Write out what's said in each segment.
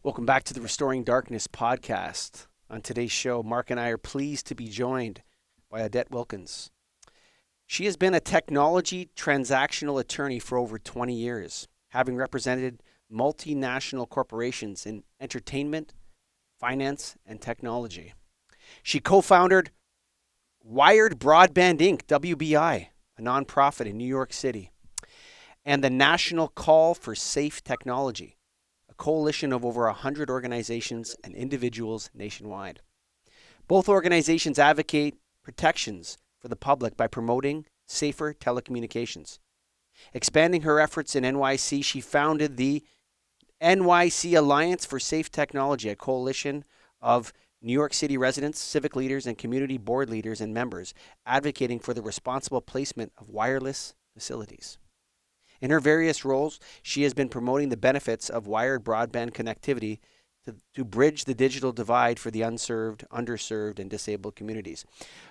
Welcome back to the Restoring Darkness podcast. On today's show, Mark and I are pleased to be joined by Odette Wilkens. She has been a technology transactional attorney for over 20 years, having represented multinational corporations in entertainment, finance, and technology. She co-founded Wired Broadband Inc., WBI, a nonprofit in New York City, and the National Call for Safe Technology, coalition of over 100 organizations and individuals nationwide. Both organizations advocate protections for the public by promoting safer telecommunications. Expanding her efforts in NYC, she founded the NYC Alliance for Safe Technology, a coalition of New York City residents, civic leaders, and community board leaders and members advocating for the responsible placement of wireless facilities. In her various roles, she has been promoting the benefits of wired broadband connectivity to bridge the digital divide for the unserved, underserved, and disabled communities.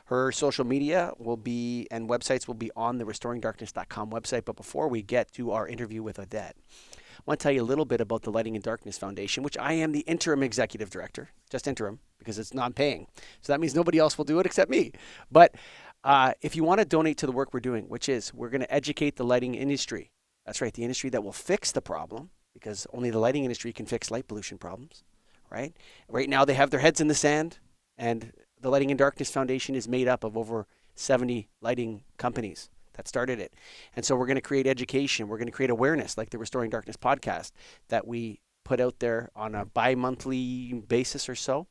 Her social media will be and websites will be on the restoringdarkness.com website. But before we get to our interview with Odette, I want to tell you a little bit about the Lighting in Darkness Foundation, which I am the interim executive director, just interim because it's non-paying. So that means nobody else will do it except me. But if you want to donate to the work we're doing, which is we're going to educate the lighting industry. That's right, the industry that will fix the problem, because only the lighting industry can fix light pollution problems, right? Right now they have their heads in the sand, and the Lighting in Darkness Foundation is made up of over 70 lighting companies that started it. And so we're going to create education, we're going to create awareness, like the Restoring Darkness podcast that we put out there on a bi-monthly basis or so.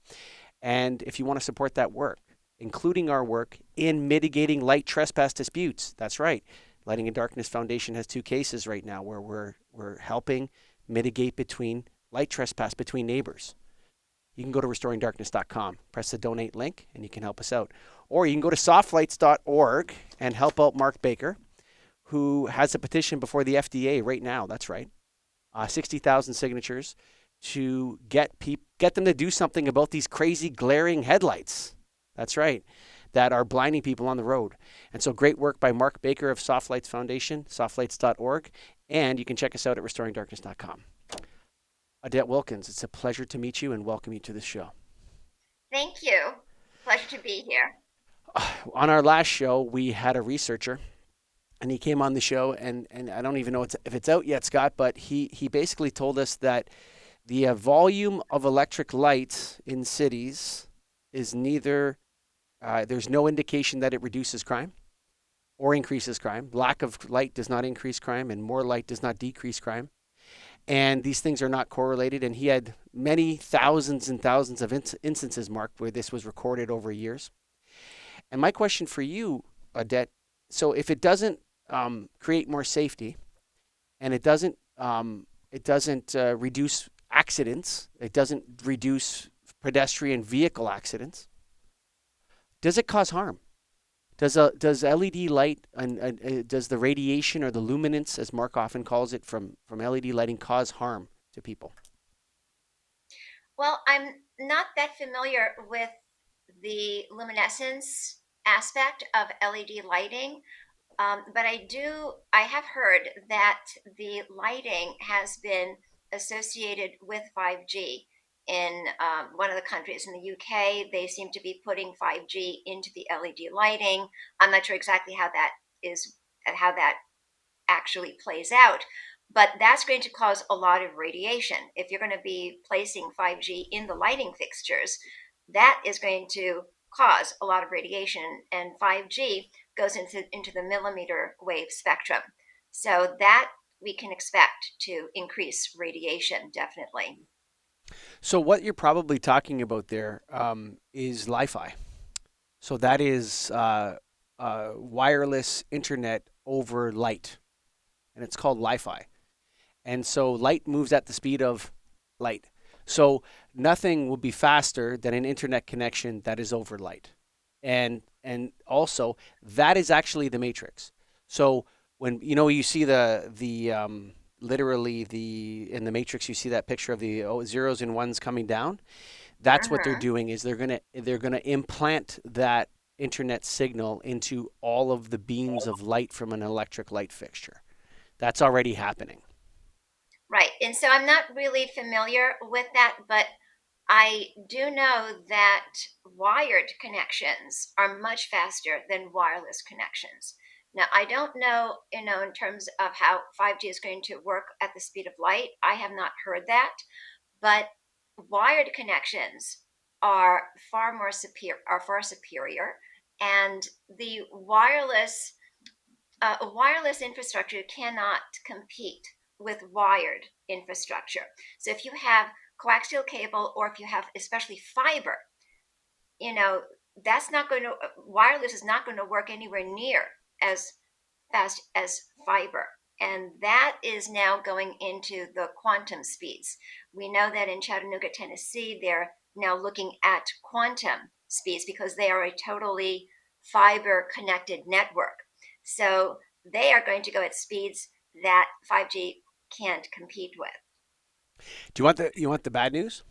And if you want to support that work, including our work in mitigating light trespass disputes, that's right. Lighting in Darkness Foundation has 2 cases right now where we're helping mitigate between light trespass between neighbors. You can go to restoringdarkness.com, press the donate link, and you can help us out. Or you can go to softlights.org and help out Mark Baker, who has a petition before the FDA right now. That's right, 60,000 signatures to get them to do something about these crazy glaring headlights. That's right, that are blinding people on the road. And so great work by Mark Baker of Softlights Foundation, softlights.org, and you can check us out at restoringdarkness.com. Odette Wilkens, it's a pleasure to meet you and welcome you to the show. Thank you. Pleasure to be here. On our last show, we had a researcher, and he came on the show, and I don't even know if it's out yet, Scott, but he basically told us that the volume of electric lights in cities is neither there's no indication that it reduces crime or increases crime. Lack of light does not increase crime, and more light does not decrease crime. And these things are not correlated. And he had many thousands and thousands of instances, Mark, where this was recorded over years. And my question for you, Odette, so if it doesn't create more safety, and it doesn't reduce accidents, it doesn't reduce pedestrian vehicle accidents, does it cause harm? Does LED light and does the radiation or the luminance, as Mark often calls it, from LED lighting cause harm to people? Well, I'm not that familiar with the luminescence aspect of LED lighting, but I have heard that the lighting has been associated with 5G. In one of the countries in the UK, they seem to be putting 5G into the LED lighting. I'm not sure exactly how that actually plays out, but that's going to cause a lot of radiation. If you're going to be placing 5G in the lighting fixtures, that is going to cause a lot of radiation, and 5G goes into the millimeter wave spectrum. So that we can expect to increase radiation, definitely. So what you're probably talking about there is Li-Fi. So that is wireless internet over light, and it's called Li-Fi. And so light moves at the speed of light. So nothing will be faster than an internet connection that is over light. And also that is actually the matrix. So when you see the literally the in the matrix, you see that picture of the zeros and ones coming down. That's what they're Uh-huh. doing, is they're gonna implant that internet signal into all of the beams of light from an electric light fixture. That's already happening. Right. And so I'm not really familiar with that, but I do know that wired connections are much faster than wireless connections. Now, I don't know, in terms of how 5G is going to work at the speed of light. I have not heard that, but wired connections are far superior, and the wireless infrastructure cannot compete with wired infrastructure. So if you have coaxial cable, or if you have especially fiber, you know, that's not going to, wireless is not going to work anywhere near as fast as fiber. And that is now going into the quantum speeds. We know that in Chattanooga, Tennessee, they're now looking at quantum speeds because they are a totally fiber connected network. So they are going to go at speeds that 5G can't compete with. Do you want the bad news?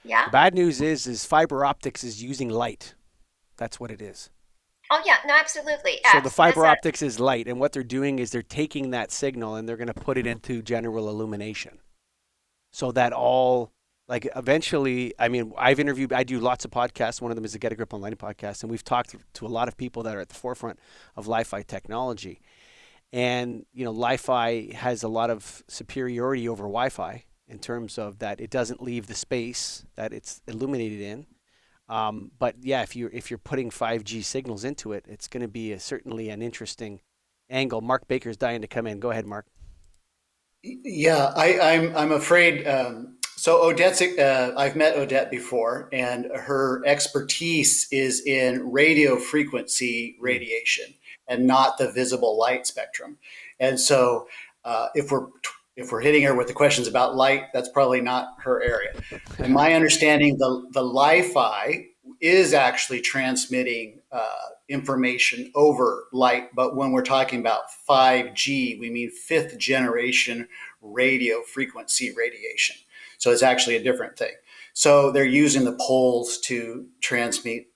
Yeah. The bad news is fiber optics is using light. That's what it is. Oh, yeah. No, absolutely. So the That's fiber a, optics is light, and what they're doing is they're taking that signal and they're going to put it into general illumination. So that all, like, eventually, I mean, I do lots of podcasts. One of them is the Get a Grip Online podcast, and we've talked to a lot of people that are at the forefront of Li-Fi technology. And Li-Fi has a lot of superiority over Wi-Fi in terms of that it doesn't leave the space that it's illuminated in. But yeah, if you're putting 5G signals into it, it's going to be certainly an interesting angle. Mark Baker's dying to come in. Go ahead, Mark. Yeah, I'm afraid. So Odette's, I've met Odette before, and her expertise is in radio frequency Mm. radiation and not the visible light spectrum. And so, if we're hitting her with the questions about light, that's probably not her area. In my understanding, the Li-Fi is actually transmitting information over light, but when we're talking about 5G, we mean fifth generation radio frequency radiation. So it's actually a different thing. So they're using the poles to transmit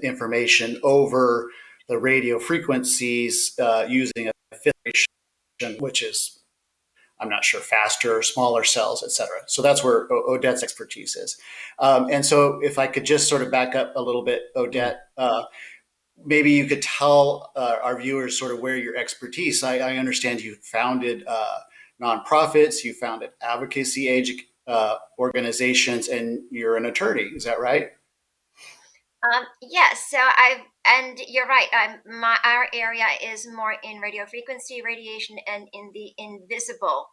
information over the radio frequencies using a fifth generation, which is, I'm not sure, faster, smaller cells, et cetera. So that's where Odette's expertise is. And so if I could just sort of back up a little bit, Mm. Odette, maybe you could tell our viewers sort of where your expertise. I understand you founded nonprofits, you founded advocacy organizations, and you're an attorney. Is that right? yes. And you're right. Our area is more in radio frequency radiation and in the invisible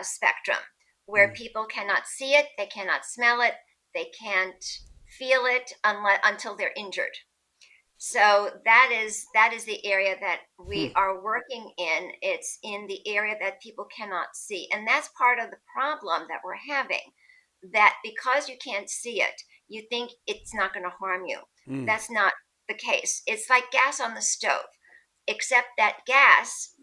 spectrum, where Mm. people cannot see it, they cannot smell it, they can't feel it until they're injured. So that is the area that Hmm. we are working in. It's in the area that people cannot see, and that's part of the problem that we're having. That because you can't see it, you think it's not going to harm you. Mm. That's not the case. It's like gas on the stove, except that gas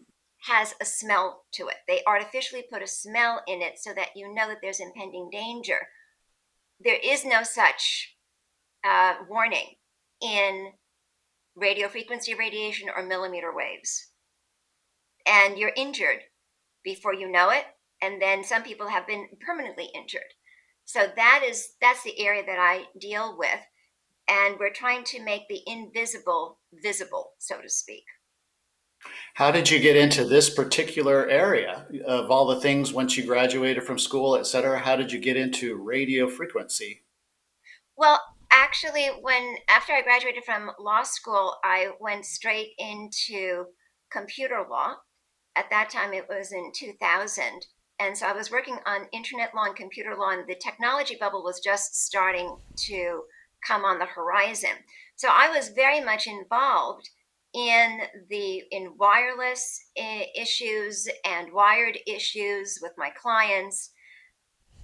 has a smell to it. They artificially put a smell in it so that you know that there's impending danger. There is no such warning in radio frequency radiation or millimeter waves. And you're injured before you know it. And then some people have been permanently injured. So that's the area that I deal with. And we're trying to make the invisible visible, so to speak. How did you get into this particular area of all the things once you graduated from school, et cetera? How did you get into radio frequency? Well, actually, when after I graduated from law school, I went straight into computer law. At that time, it was in 2000. And so I was working on internet law and computer law, and the technology bubble was just starting to come on the horizon. So I was very much involved in wireless issues and wired issues with my clients.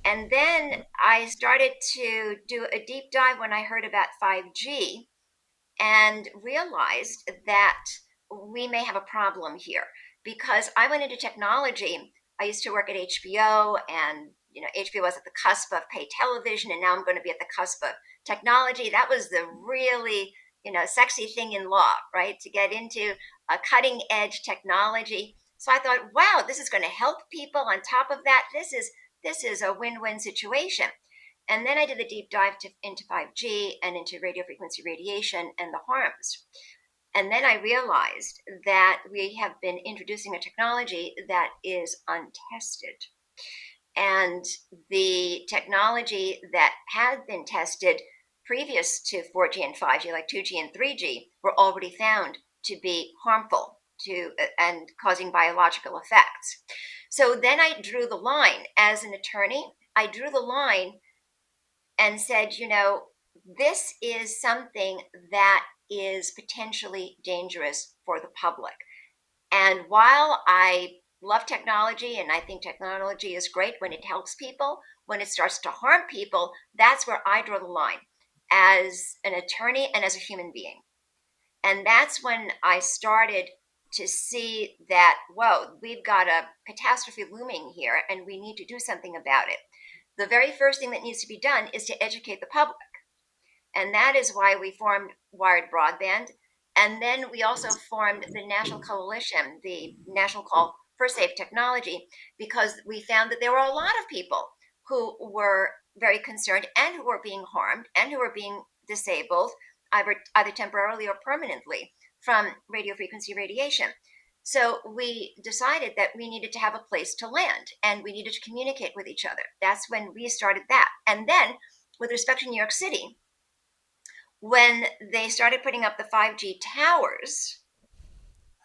And then I started to do a deep dive when I heard about 5G and realized that we may have a problem here because I went into technology. I used to work at HBO, and HBO was at the cusp of pay television, and now I'm going to be at the cusp of technology. That was the really sexy thing in law, right? To get into a cutting edge technology. So I thought, wow, this is going to help people. On top of that, this is a win-win situation. And then I did a deep dive into 5G and into radio frequency radiation and the harms. And then I realized that we have been introducing a technology that is untested. And the technology that had been tested previous to 4G and 5G, like 2G and 3G, were already found to be harmful to and causing biological effects. So then I drew the line as an attorney. I drew the line and said, this is something that is potentially dangerous for the public. And while I love technology and I think technology is great when it helps people, when it starts to harm people, that's where I draw the line as an attorney and as a human being. And that's when I started to see that, whoa, we've got a catastrophe looming here and we need to do something about it. The very first thing that needs to be done is to educate the public. And that is why we formed Wired Broadband. And then we also formed the National Coalition, the National Call for Safe Technology, because we found that there were a lot of people who were very concerned and who were being harmed and who were being disabled, either temporarily or permanently, from radio frequency radiation. So we decided that we needed to have a place to land and we needed to communicate with each other. That's when we started that. And then with respect to New York City, when they started putting up the 5G towers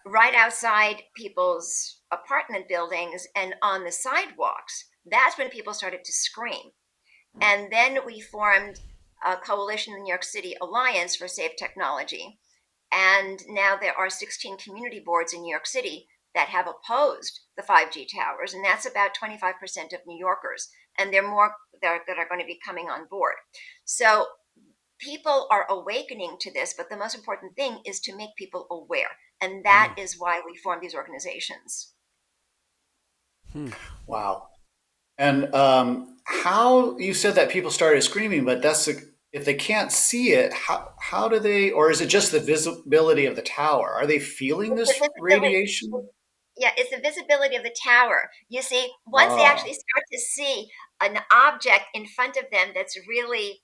right outside people's apartment buildings and on the sidewalks, that's when people started to scream. And then we formed a coalition, the New York City Alliance for Safe Technology. And now there are 16 community boards in New York City that have opposed the 5G towers. And that's about 25% of New Yorkers. And there are more that are going to be coming on board. So people are awakening to this, but the most important thing is to make people aware. And that is why we form these organizations. Wow. And how you said that people started screaming, but if they can't see it, how do they, or is it just the visibility of the tower? Are they feeling this radiation? Yeah, it's the visibility of the tower. You see, once they actually Oh, start to see an object in front of them that really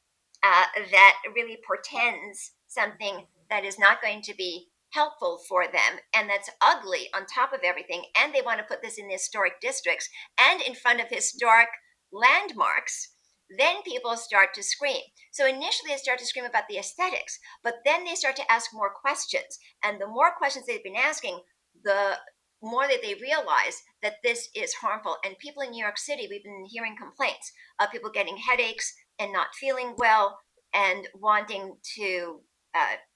portends something that is not going to be helpful for them and that's ugly on top of everything, and they want to put this in the historic districts and in front of historic landmarks, then people start to scream. So initially they start to scream about the aesthetics, but then they start to ask more questions. And the more questions they've been asking, the more that they realize that this is harmful. And people in New York City, we've been hearing complaints of people getting headaches and not feeling well and wanting to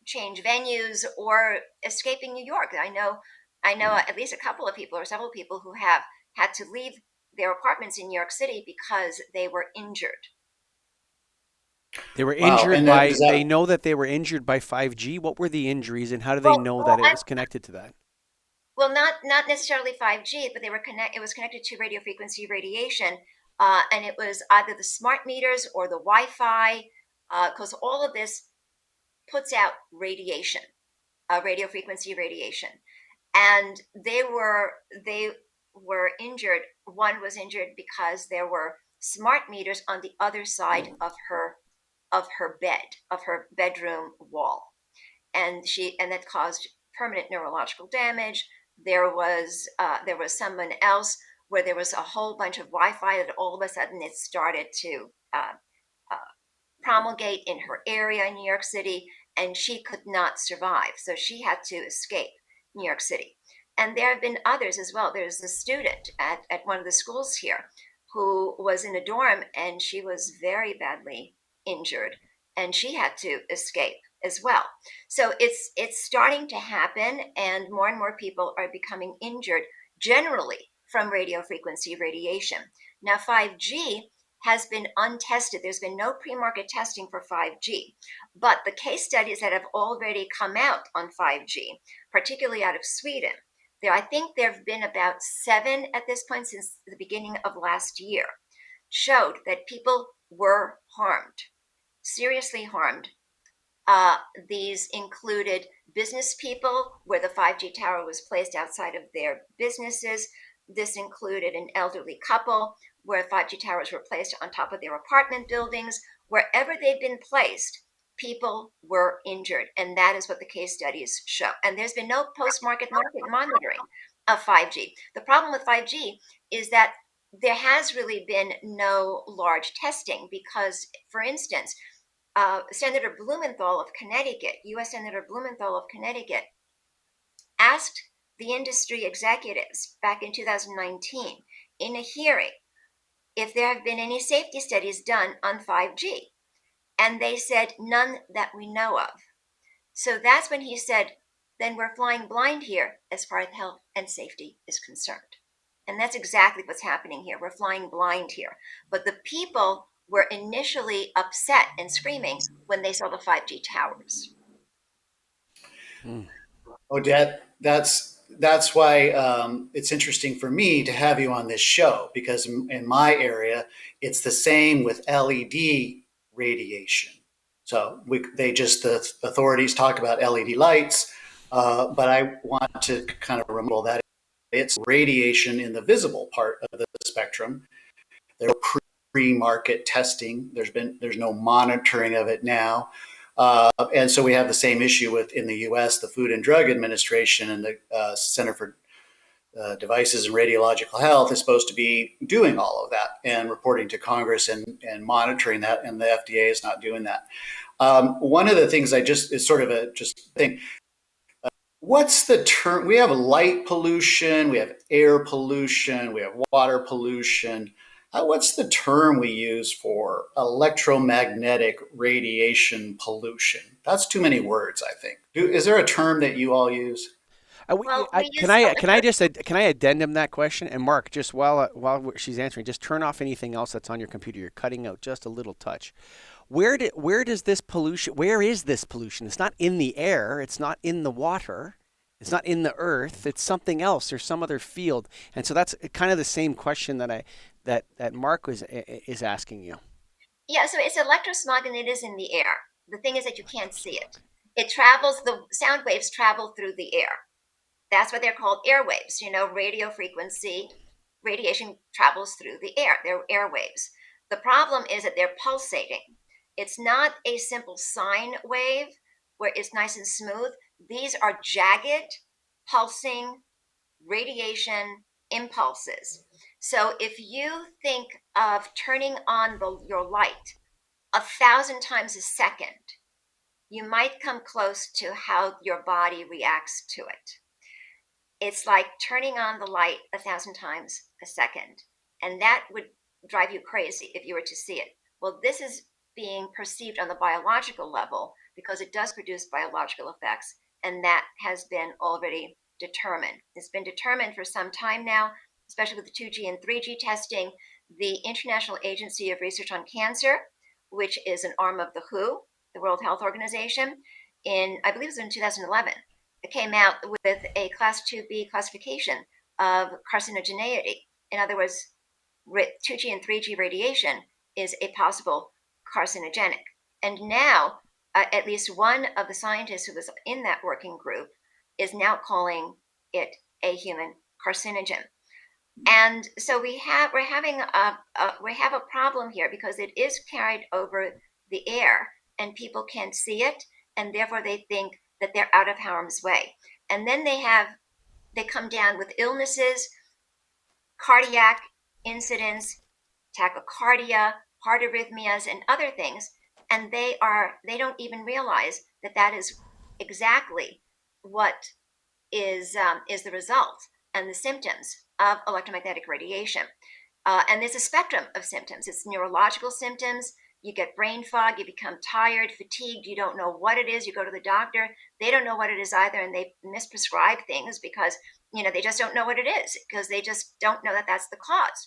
change venues or escaping New York. I know at least a couple of people or several people who have had to leave their apartments in New York City because they were injured. They were wow. injured And then does by, that, they know that they were injured by 5G. What were the injuries and how do they Well, know well, that it was connected to that? not necessarily 5G, but it was connected to radio frequency radiation, and it was either the smart meters or the Wi-Fi, because all of this puts out radiation, radio frequency radiation, and they were injured. One was injured because there were smart meters on the other side of her bed, of her bedroom wall, and that caused permanent neurological damage. There was someone else where there was a whole bunch of Wi-Fi that all of a sudden it started to uh, promulgate in her area in New York City, and she could not survive. So she had to escape New York City. And there have been others as well. There's a student at one of the schools here who was in a dorm and she was very badly injured and she had to escape as well. So it's starting to happen, and more people are becoming injured generally from radio frequency radiation. Now 5G has been untested. There's been no pre-market testing for 5G, but the case studies that have already come out on 5G, particularly out of Sweden, I think there have been about 7 at this point since the beginning of last year, showed that people were harmed, seriously harmed, These included business people where the 5G tower was placed outside of their businesses. This included an elderly couple where 5G towers were placed on top of their apartment buildings. Wherever they've been placed, people were injured. And that is what the case studies show. And there's been no post-market monitoring of 5G. The problem with 5G is that there has really been no large testing because, for instance, Senator Blumenthal of Connecticut, U.S. Senator Blumenthal of Connecticut, asked the industry executives back in 2019 in a hearing if there have been any safety studies done on 5G. And they said, none that we know of. So that's when he said, then we're flying blind here as far as health and safety is concerned. And that's exactly what's happening here. We're flying blind here. But the people were initially upset and screaming when they saw the 5G towers. Odette, that's why it's interesting for me to have you on this show, because in my area, it's the same with LED radiation. So the authorities talk about LED lights, but I want to kind of remove that it's radiation in the visible part of the spectrum. There's pre-market testing. There's no monitoring of it now. And so we have the same issue in the U.S., the Food and Drug Administration and the Center for Devices and Radiological Health is supposed to be doing all of that and reporting to Congress and monitoring that, and the FDA is not doing that. One of the things is sort of a just thing. What's the term? We have light pollution, we have air pollution, we have water pollution. What's the term we use for electromagnetic radiation pollution? That's too many words, I think. Is there a term that you all use? Can I addendum that question? And Mark, just while she's answering, just turn off anything else that's on your computer. You're cutting out just a little touch. Where is this pollution? It's not in the air. It's not in the water. It's not in the earth. It's something else. There's some other field. And so that's kind of the same question that Mark is asking you. Yeah, so it's electrosmog and it is in the air. The thing is that you can't see it. The sound waves travel through the air. That's what they're called, airwaves. Radio frequency radiation travels through the air. They're airwaves. The problem is that they're pulsating. It's not a simple sine wave where it's nice and smooth. These are jagged, pulsing radiation impulses. So if you think of turning on your light 1,000 times a second, you might come close to how your body reacts to it. It's like turning on the light 1,000 times a second, and that would drive you crazy if you were to see it. Well, this is being perceived on the biological level because it does produce biological effects, and that has been already determined. It's been determined for some time now, especially with the 2G and 3G testing. The International Agency of Research on Cancer, which is an arm of the WHO, the World Health Organization, I believe it was in 2011, it came out with a Class 2B classification of carcinogeneity. In other words, 2G and 3G radiation is a possible carcinogenic. And now, at least one of the scientists who was in that working group is now calling it a human carcinogen. And so we have a problem here because it is carried over the air and people can't see it, and therefore they think that they're out of harm's way. And then they come down with illnesses, cardiac incidents, tachycardia, heart arrhythmias, and other things, and they don't even realize that is exactly what is the result and the symptoms of electromagnetic radiation. And there's a spectrum of symptoms. It's neurological symptoms. You get brain fog, you become tired, fatigued, you don't know what it is, you go to the doctor, they don't know what it is either, and they misprescribe things because, they just don't know what it is, because they just don't know that that's the cause.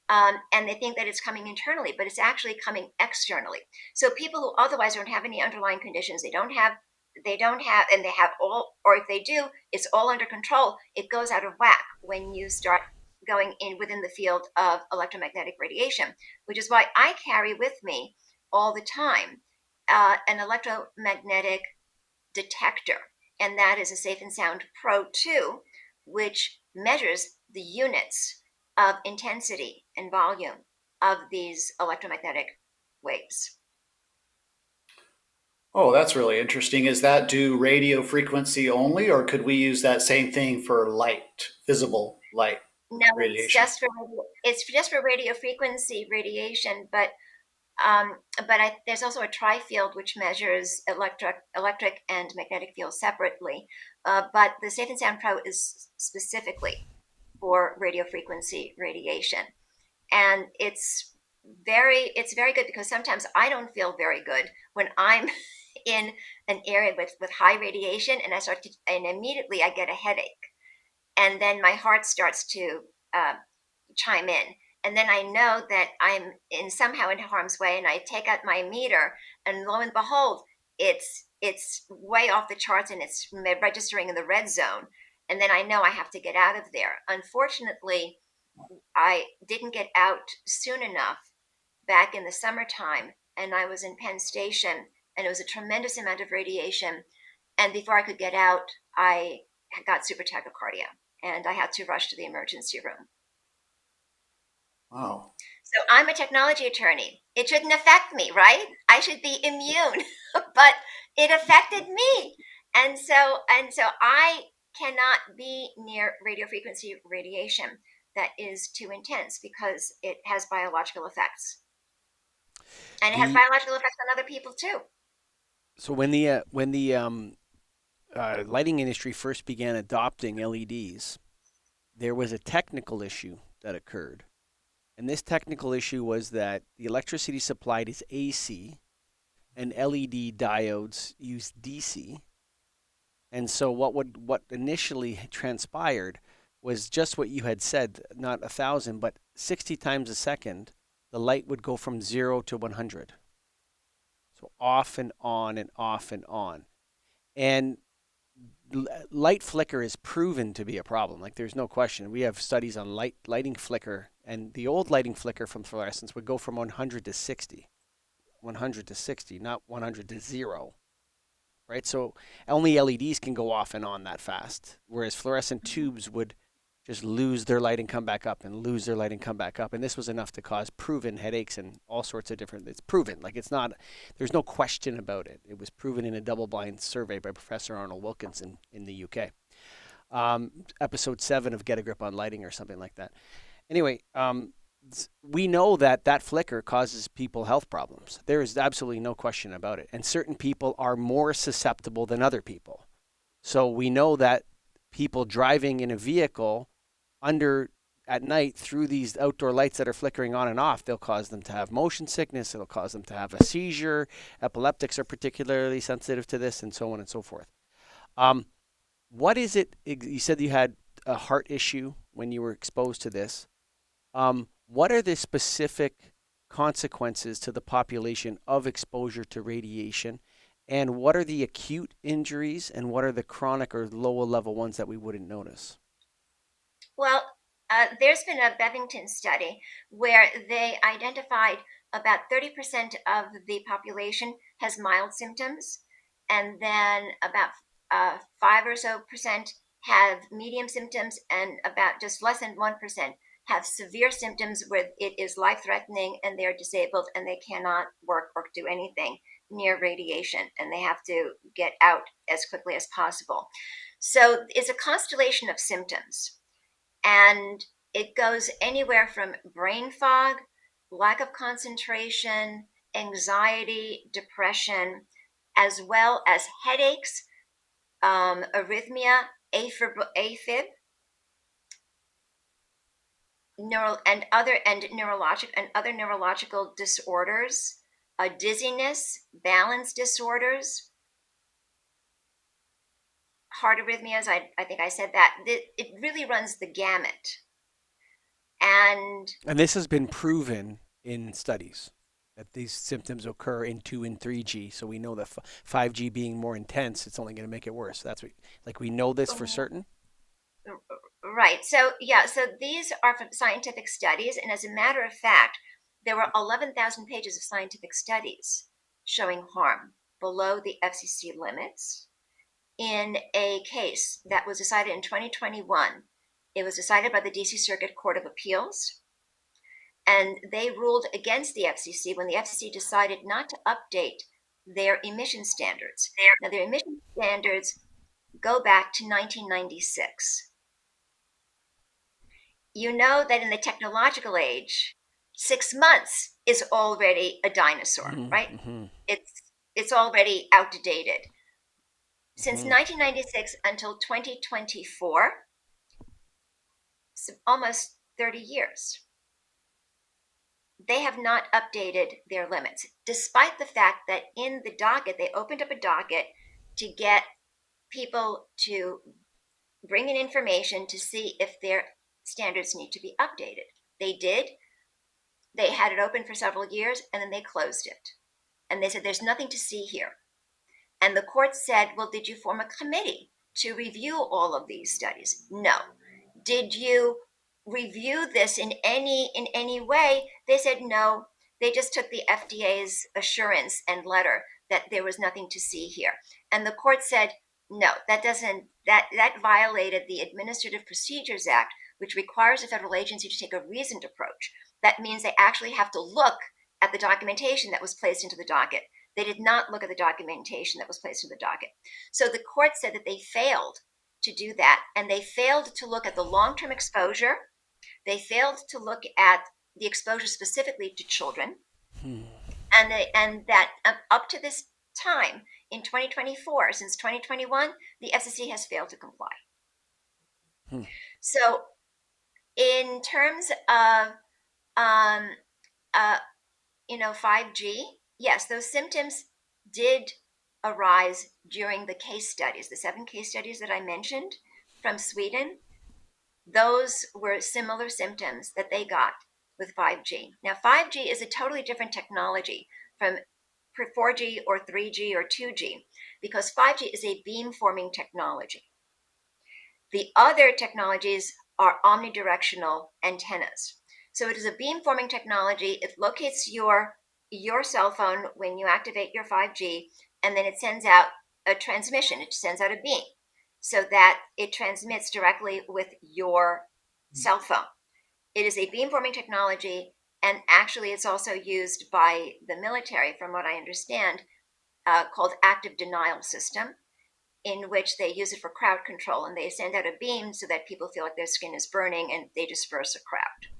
And they think that it's coming internally, but it's actually coming externally. So people who otherwise don't have any underlying conditions, they don't have, and they have all, or if they do, it's all under control. It goes out of whack when you start going in within the field of electromagnetic radiation, which is why I carry with me all the time an electromagnetic detector, and that is a Safe and Sound Pro 2, which measures the units of intensity and volume of these electromagnetic waves. Oh, that's really interesting. Is that do radio frequency only, or could we use that same thing for light, visible light No, radiation? it's just for radio frequency radiation, but there's also a tri-field which measures electric and magnetic fields separately. But the Safe and Sound Pro is specifically for radio frequency radiation, and it's very good because sometimes I don't feel very good when I'm in an area with high radiation, and and immediately I get a headache, and then my heart starts to uh, chime in. And then I know that I'm somehow in harm's way, and I take out my meter, and lo and behold, it's way off the charts, and it's registering in the red zone. And then I know I have to get out of there. Unfortunately, I didn't get out soon enough back in the summertime, and I was in Penn Station, and it was a tremendous amount of radiation. And before I could get out, I got super tachycardia, and I had to rush to the emergency room. Wow. So I'm a technology attorney. It shouldn't affect me, right? I should be immune, but it affected me. And so I cannot be near radio frequency radiation that is too intense because it has biological effects. And it has The biological effects on other people too. so when the lighting industry first began adopting LEDs, there was a technical issue that occurred. And this technical issue was that the electricity supplied is AC and LED diodes use DC. And so what initially transpired was just what you had said, not 1,000, but 60 times a second, the light would go from 0 to 100. So off and on and off and on. And light flicker is proven to be a problem. Like there's no question. We have studies on lighting flicker, and the old lighting flicker from fluorescence would go from 100 to 60, 100 to 60, not 100 to 0. Right? So only LEDs can go off and on that fast, whereas fluorescent tubes would just lose their light and come back up and lose their light and come back up. And this was enough to cause proven headaches and all sorts of different, it's proven. Like it's not, there's no question about it. It was proven in a double-blind survey by Professor Arnold Wilkens in the UK. Episode 7 of Get a Grip on Lighting or something like that. Anyway, we know that flicker causes people health problems. There is absolutely no question about it. And certain people are more susceptible than other people. So we know that people driving in a vehicle at night through these outdoor lights that are flickering on and off, they'll cause them to have motion sickness. It'll cause them to have a seizure. Epileptics are particularly sensitive to this, and so on and so forth. What is it? You said you had a heart issue when you were exposed to this. What are the specific consequences to the population of exposure to radiation? And what are the acute injuries and what are the chronic or lower level ones that we wouldn't notice? Well, there's been a Bevington study where they identified about 30% of the population has mild symptoms, and then about 5 or so percent have medium symptoms, and about just less than 1% have severe symptoms where it is life threatening and they're disabled and they cannot work or do anything near radiation and they have to get out as quickly as possible. So it's a constellation of symptoms. And it goes anywhere from brain fog, lack of concentration, anxiety, depression, as well as headaches, arrhythmia, AFib, other neurological disorders, dizziness, balance disorders, heart arrhythmias. I think I said that. It really runs the gamut. And this has been proven in studies that these symptoms occur in 2 and 3G. So we know that 5G being more intense, it's only going to make it worse. That's what, like we know this for certain. Right. So these are from scientific studies, and as a matter of fact, there were 11,000 pages of scientific studies showing harm below the FCC limits in a case that was decided in 2021. It was decided by the DC Circuit Court of Appeals, and they ruled against the FCC when the FCC decided not to update their emission standards. Now, their emission standards go back to 1996. You know that in the technological age, 6 months is already a dinosaur, right? Mm-hmm. It's already outdated. Since Mm-hmm. 1996 until 2024, so almost 30 years, they have not updated their limits, despite the fact that in the docket, they opened up a docket to get people to bring in information to see if their standards need to be updated. They did. They had it open for several years, and then they closed it. And they said, there's nothing to see here. And the court said, well, did you form a committee to review all of these studies? No. Did you review this in any way? They said no. They just took the FDA's assurance and letter that there was nothing to see here. And the court said, no, that violated the Administrative Procedures Act, which requires a federal agency to take a reasoned approach. That means they actually have to look at the documentation that was placed into the docket. They did not look at the documentation that was placed in the docket. So the court said that they failed to do that, and they failed to look at the long-term exposure. They failed to look at the exposure specifically to children, and that up to this time in 2024, since 2021, the FCC has failed to comply. So, in terms of 5G, yes, those symptoms did arise during the case studies, the 7 case studies that I mentioned from Sweden. Those were similar symptoms that they got with 5G. Now, 5G is a totally different technology from 4G or 3G or 2G, because 5G is a beamforming technology. The other technologies are omnidirectional antennas. So it is a beamforming technology. It locates your cell phone when you activate your 5G, and then it sends out a transmission. It sends out a beam so that it transmits directly with your cell phone. It is a beamforming technology, and actually it's also used by the military, from what I understand, called active denial system, in which they use it for crowd control, and they send out a beam so that people feel like their skin is burning and they disperse a crowd.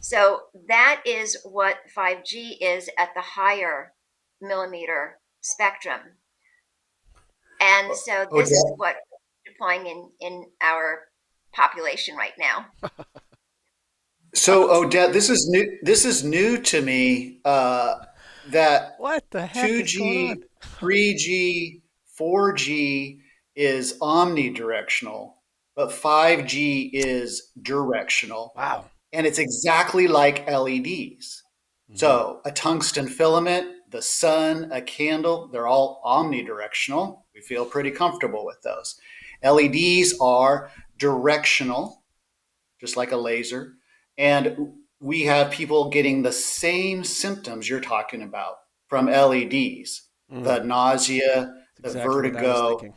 So that is what 5G is at the higher millimeter spectrum. And so this is what we're deploying in our population right now. So Odette, this is new. This is new to me. That What the heck is going 2G, on? 3G, 4G is omnidirectional, but 5G is directional, Wow. and it's exactly like LEDs. So a tungsten filament, the sun, a candle—they're all omnidirectional. We feel pretty comfortable with those. LEDs are directional, just like a laser. And we have people getting the same symptoms you're talking about from LEDs, the nausea, the Exactly what I was vertigo. thinking.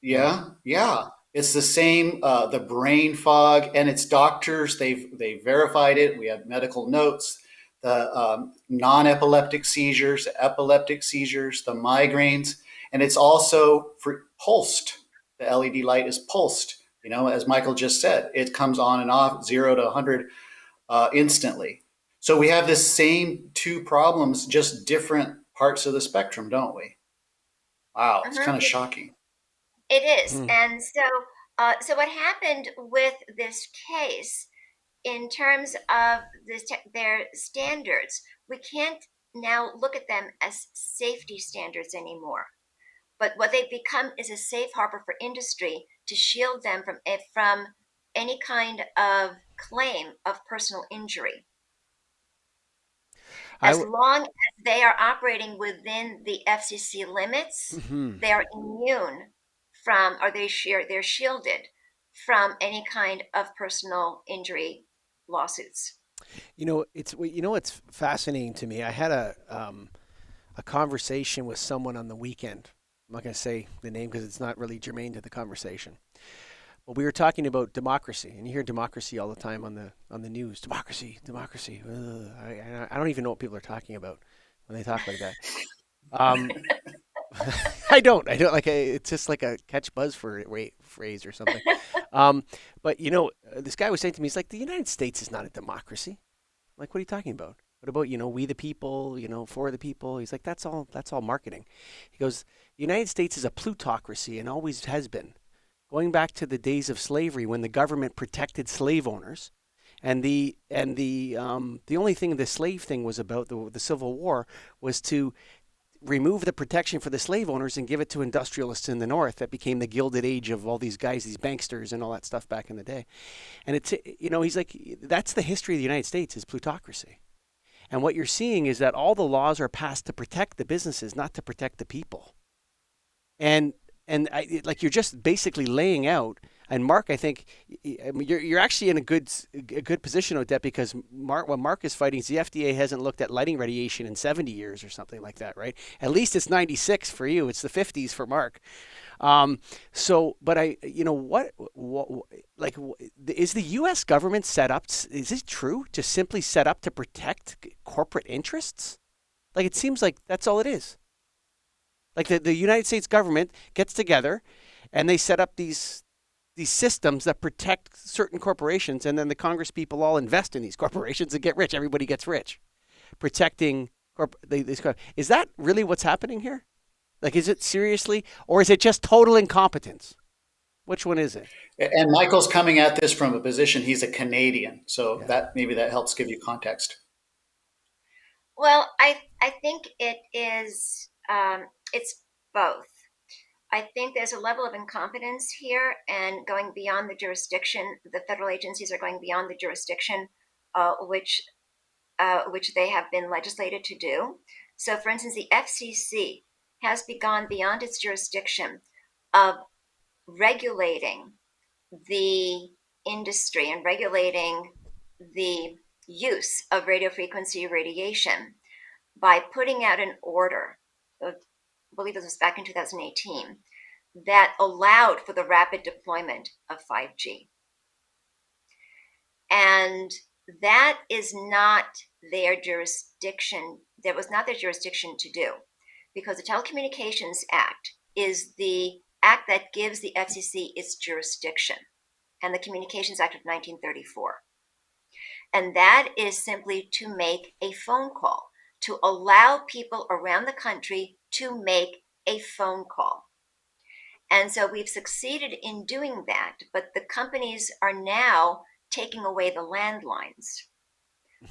Yeah, yeah. It's the same, the brain fog, and it's doctors. They've verified it. We have medical notes. The non-epileptic seizures, the epileptic seizures, the migraines, and it's also for pulsed. The LED light is pulsed. You know, as Michael just said, it comes on and off 0 to 100 instantly. So we have this same 2 problems, just different parts of the spectrum, don't we? Wow, it's kind of shocking. It is. And so what happened with this case in terms of their standards, we can't now look at them as safety standards anymore. But what they've become is a safe harbor for industry to shield them from any kind of claim of personal injury. As long as they are operating within the FCC limits, they are immune from, or they're shielded from any kind of personal injury lawsuits. It's fascinating to me. a conversation with someone on the weekend. I'm not going to say the name because it's not really germane to the conversation. But we were talking about democracy, and you hear democracy all the time on the news. Democracy, democracy. I don't even know what people are talking about when they talk like that. Um, I don't. Like. It's just like a catch buzz for phrase or something. But this guy was saying to me, he's like, the United States is not a democracy. I'm like, what are you talking about? What about we the people? For the people? He's like, that's all. That's all marketing. He goes, the United States is a plutocracy and always has been, going back to the days of slavery when the government protected slave owners. And the only thing the slave thing was about, the Civil War, was to remove the protection for the slave owners and give it to industrialists in the North. That became the Gilded Age of all these guys, these banksters and all that stuff back in the day. And he's like, that's the history of the United States, is plutocracy. And what you're seeing is that all the laws are passed to protect the businesses, not to protect the people. And like, you're just basically laying out. And Mark, I think you're actually in a good position, Odette, because what Mark is fighting is the FDA hasn't looked at lighting radiation in 70 years or something like that, right? At least it's 96 for you. It's the 50s for Mark. But is the U.S. government set up? Is it true to simply set up to protect corporate interests? Like, it seems like that's all it is. Like, the United States government gets together and they set up these systems that protect certain corporations, and then the Congress people all invest in these corporations and get rich. Everybody gets rich. Protecting these. Is that really what's happening here? Like, is it seriously, or is it just total incompetence? Which one is it? And Michael's coming at this from a position, he's a Canadian, so Yeah. maybe that helps give you context. Well, I think it is, it's both. I think there's a level of incompetence here, and going beyond the jurisdiction. The federal agencies are going beyond the jurisdiction, which they have been legislated to do. So, for instance, the FCC has gone beyond its jurisdiction of regulating the industry and regulating the use of radio frequency radiation by putting out an order, I believe this was back in 2018, that allowed for the rapid deployment of 5G. And that is not their jurisdiction. That was not their jurisdiction to do, because the Telecommunications Act is the act that gives the FCC its jurisdiction, and the Communications Act of 1934. And that is simply to make a phone call, to allow people around the country to make a phone call. And so we've succeeded in doing that, but the companies are now taking away the landlines,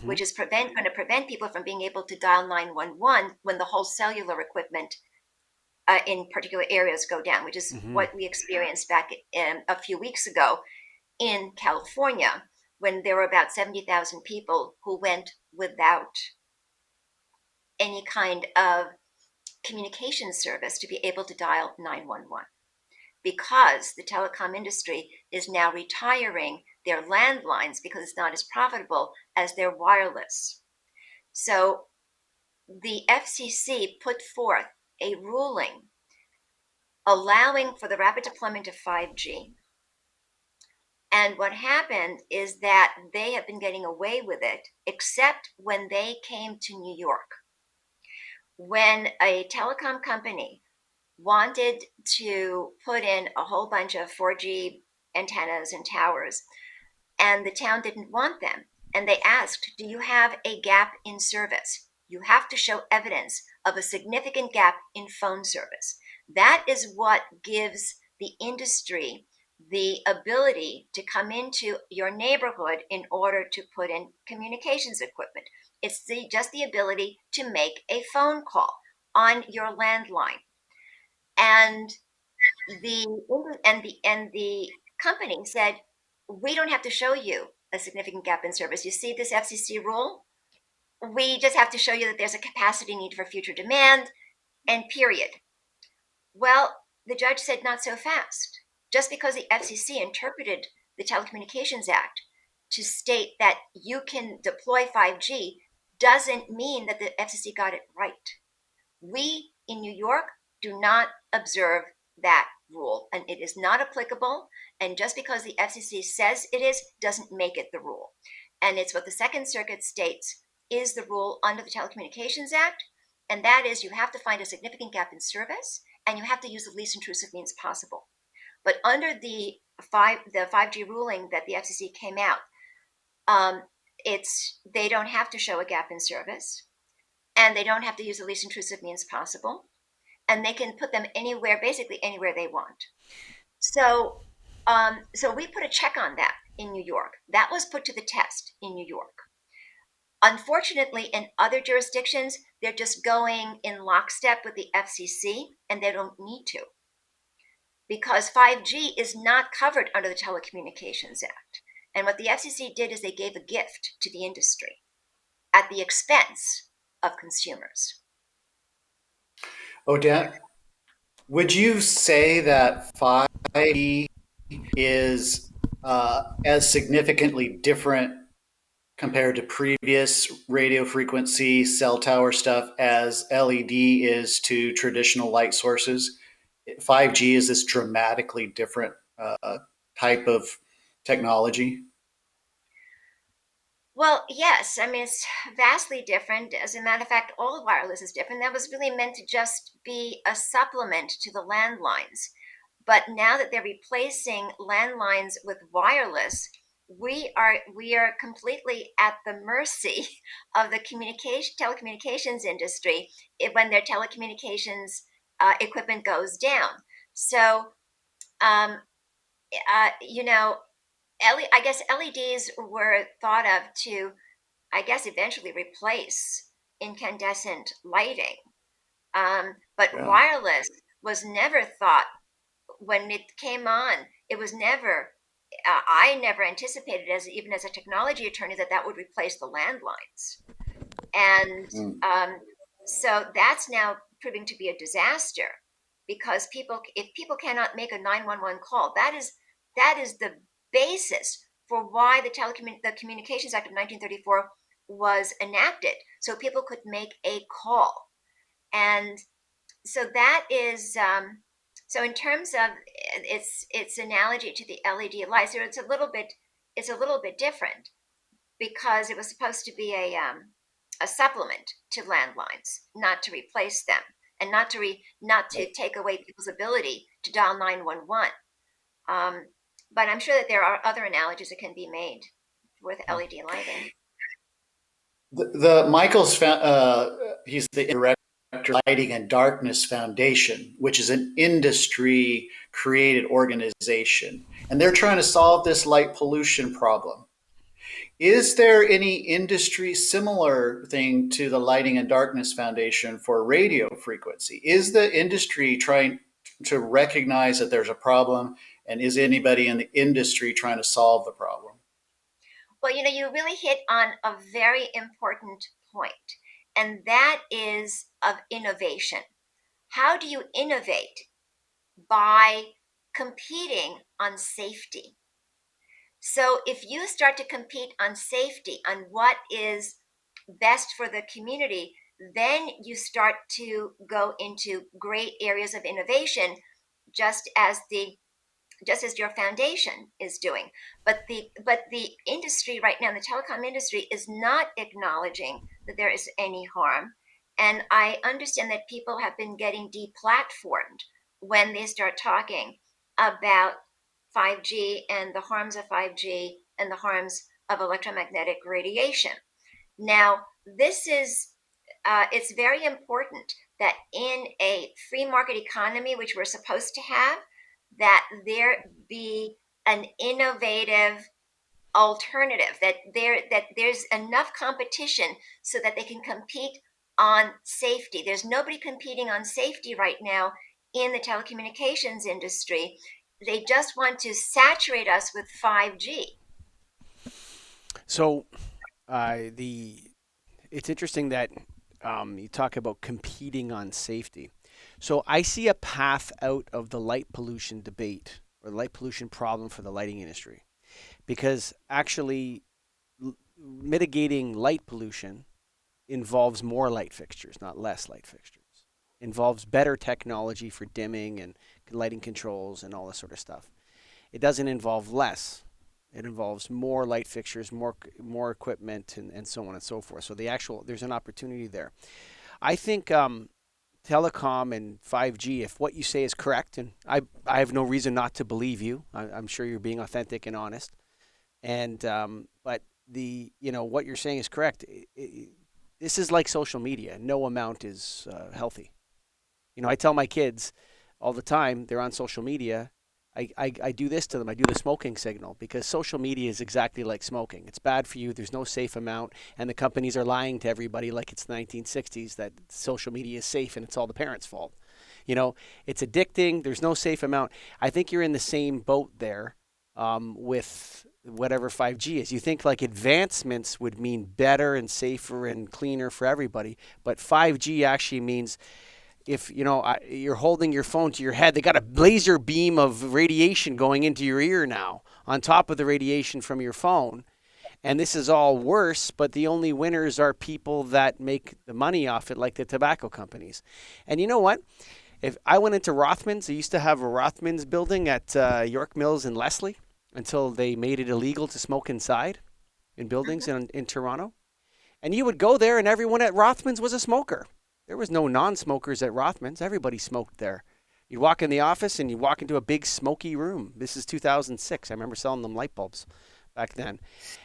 which is going to prevent people from being able to dial 911 when the whole cellular equipment in particular areas go down, which is what we experienced back a few weeks ago in California, when there were about 70,000 people who went without any kind of communication service to be able to dial 911. Because the telecom industry is now retiring their landlines because it's not as profitable as their wireless. So the FCC put forth a ruling allowing for the rapid deployment of 5G. And what happened is that they have been getting away with it, except when they came to New York. When a telecom company wanted to put in a whole bunch of 4G antennas and towers, and the town didn't want them, and they asked, do you have a gap in service? You have to show evidence of a significant gap in phone service. That is what gives the industry the ability to come into your neighborhood in order to put in communications equipment. It's just the ability to make a phone call on your landline. And the company said, we don't have to show you a significant gap in service. You see this FCC rule? We just have to show you that there's a capacity need for future demand, and period. Well, the judge said not so fast. Just because the FCC interpreted the Telecommunications Act to state that you can deploy 5G doesn't mean that the FCC got it right. We in New York do not observe that rule, and it is not applicable. And just because the FCC says it is, doesn't make it the rule. And it's what the Second Circuit states is the rule under the Telecommunications Act, and that is you have to find a significant gap in service, and you have to use the least intrusive means possible. But under the 5G ruling that the FCC came out, they don't have to show a gap in service, and they don't have to use the least intrusive means possible, and they can put them anywhere, basically anywhere they want. So, so we put a check on that in New York. That was put to the test in New York. Unfortunately, in other jurisdictions, they're just going in lockstep with the FCC, and they don't need to, because 5G is not covered under the Telecommunications Act. And what the FCC did is they gave a gift to the industry at the expense of consumers. Odette, would you say that 5G is as significantly different compared to previous radio frequency cell tower stuff as LED is to traditional light sources? 5G is this dramatically different type of technology? Well, yes. I mean, it's vastly different. As a matter of fact, all wireless is different. That was really meant to just be a supplement to the landlines. But now that they're replacing landlines with wireless, we are completely at the mercy of the telecommunications industry when their telecommunications equipment goes down. So, um, you know, I guess LEDs were thought of to, I guess, eventually replace incandescent lighting. But Yeah. wireless was never thought when it came on. It was never. I never anticipated, even as a technology attorney, that would replace the landlines, and Mm. so that's now proving to be a disaster because if people cannot make a 911 call, that is the basis for why the Communications Act of 1934 was enacted, so people could make a call. And so that is so in terms of its analogy to the LED lights, it's a little bit different because it was supposed to be a supplement to landlines, not to replace them, and not to take away people's ability to dial 911. But I'm sure that there are other analogies that can be made with LED lighting. The Michael's he's the director of Lighting and Darkness Foundation, which is an industry created organization, and they're trying to solve this light pollution problem. Is there any industry similar thing to the Lighting and Darkness Foundation for radio frequency? Is the industry trying to recognize that there's a problem, and is anybody in the industry trying to solve the problem? Well, you really hit on a very important point, and that is of innovation. How do you innovate? By competing on safety. So if you start to compete on safety, on what is best for the community, then you start to go into great areas of innovation, just as your foundation is doing. But the industry right now, the telecom industry, is not acknowledging that there is any harm. And I understand that people have been getting deplatformed when they start talking about 5G and the harms of 5G and the harms of electromagnetic radiation. Now, it's very important that in a free market economy, which we're supposed to have, that there be an innovative alternative, that there's enough competition so that they can compete on safety. There's nobody competing on safety right now in the telecommunications industry. They just want to saturate us with 5G. So it's interesting that you talk about competing on safety. So I see a path out of the light pollution debate or the light pollution problem for the lighting industry, because actually mitigating light pollution involves more light fixtures, not less light fixtures. involves better technology for dimming and lighting controls and all this sort of stuff. It doesn't involve less. It involves more light fixtures, more equipment, and so on and so forth. So there's an opportunity there. I think telecom and 5G, if what you say is correct, and I have no reason not to believe you. I'm sure you're being authentic and honest. And but what you're saying is correct. This is like social media. No amount is healthy. I tell my kids all the time, they're on social media. I do this to them. I do the smoking signal because social media is exactly like smoking. It's bad for you. There's no safe amount. And the companies are lying to everybody like it's the 1960s that social media is safe and it's all the parents' fault. It's addicting. There's no safe amount. I think you're in the same boat there with whatever 5G is. You think like advancements would mean better and safer and cleaner for everybody. But 5G actually means if you're holding your phone to your head, they got a laser beam of radiation going into your ear now on top of the radiation from your phone. And this is all worse, but the only winners are people that make the money off it, like the tobacco companies. And you know what? If I went into Rothmans, I used to have a Rothmans building at York Mills in Leslie until they made it illegal to smoke inside in buildings in Toronto. And you would go there and everyone at Rothmans was a smoker. There was no non-smokers at Rothmans. Everybody smoked there. You'd walk in the office and you'd walk into a big smoky room. This is 2006. I remember selling them light bulbs back then.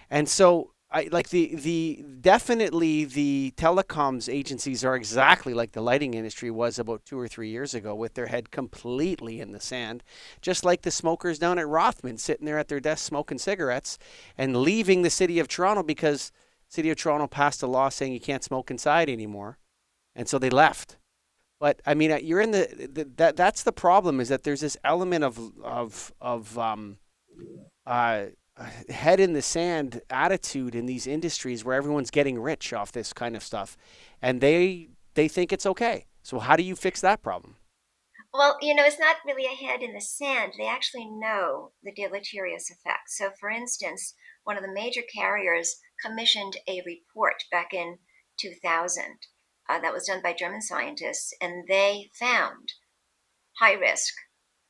And so I like definitely the telecoms agencies are exactly like the lighting industry was about 2 or 3 years ago, with their head completely in the sand, just like the smokers down at Rothman sitting there at their desk smoking cigarettes and leaving the city of Toronto because city of Toronto passed a law saying you can't smoke inside anymore. And so they left. But I mean, you're in that's the problem, is that there's this element of head in the sand attitude in these industries where everyone's getting rich off this kind of stuff, and they think it's okay. So how do you fix that problem? Well, it's not really a head in the sand. They actually know the deleterious effects. So, for instance, one of the major carriers commissioned a report back in 2000 that was done by German scientists, and they found high risk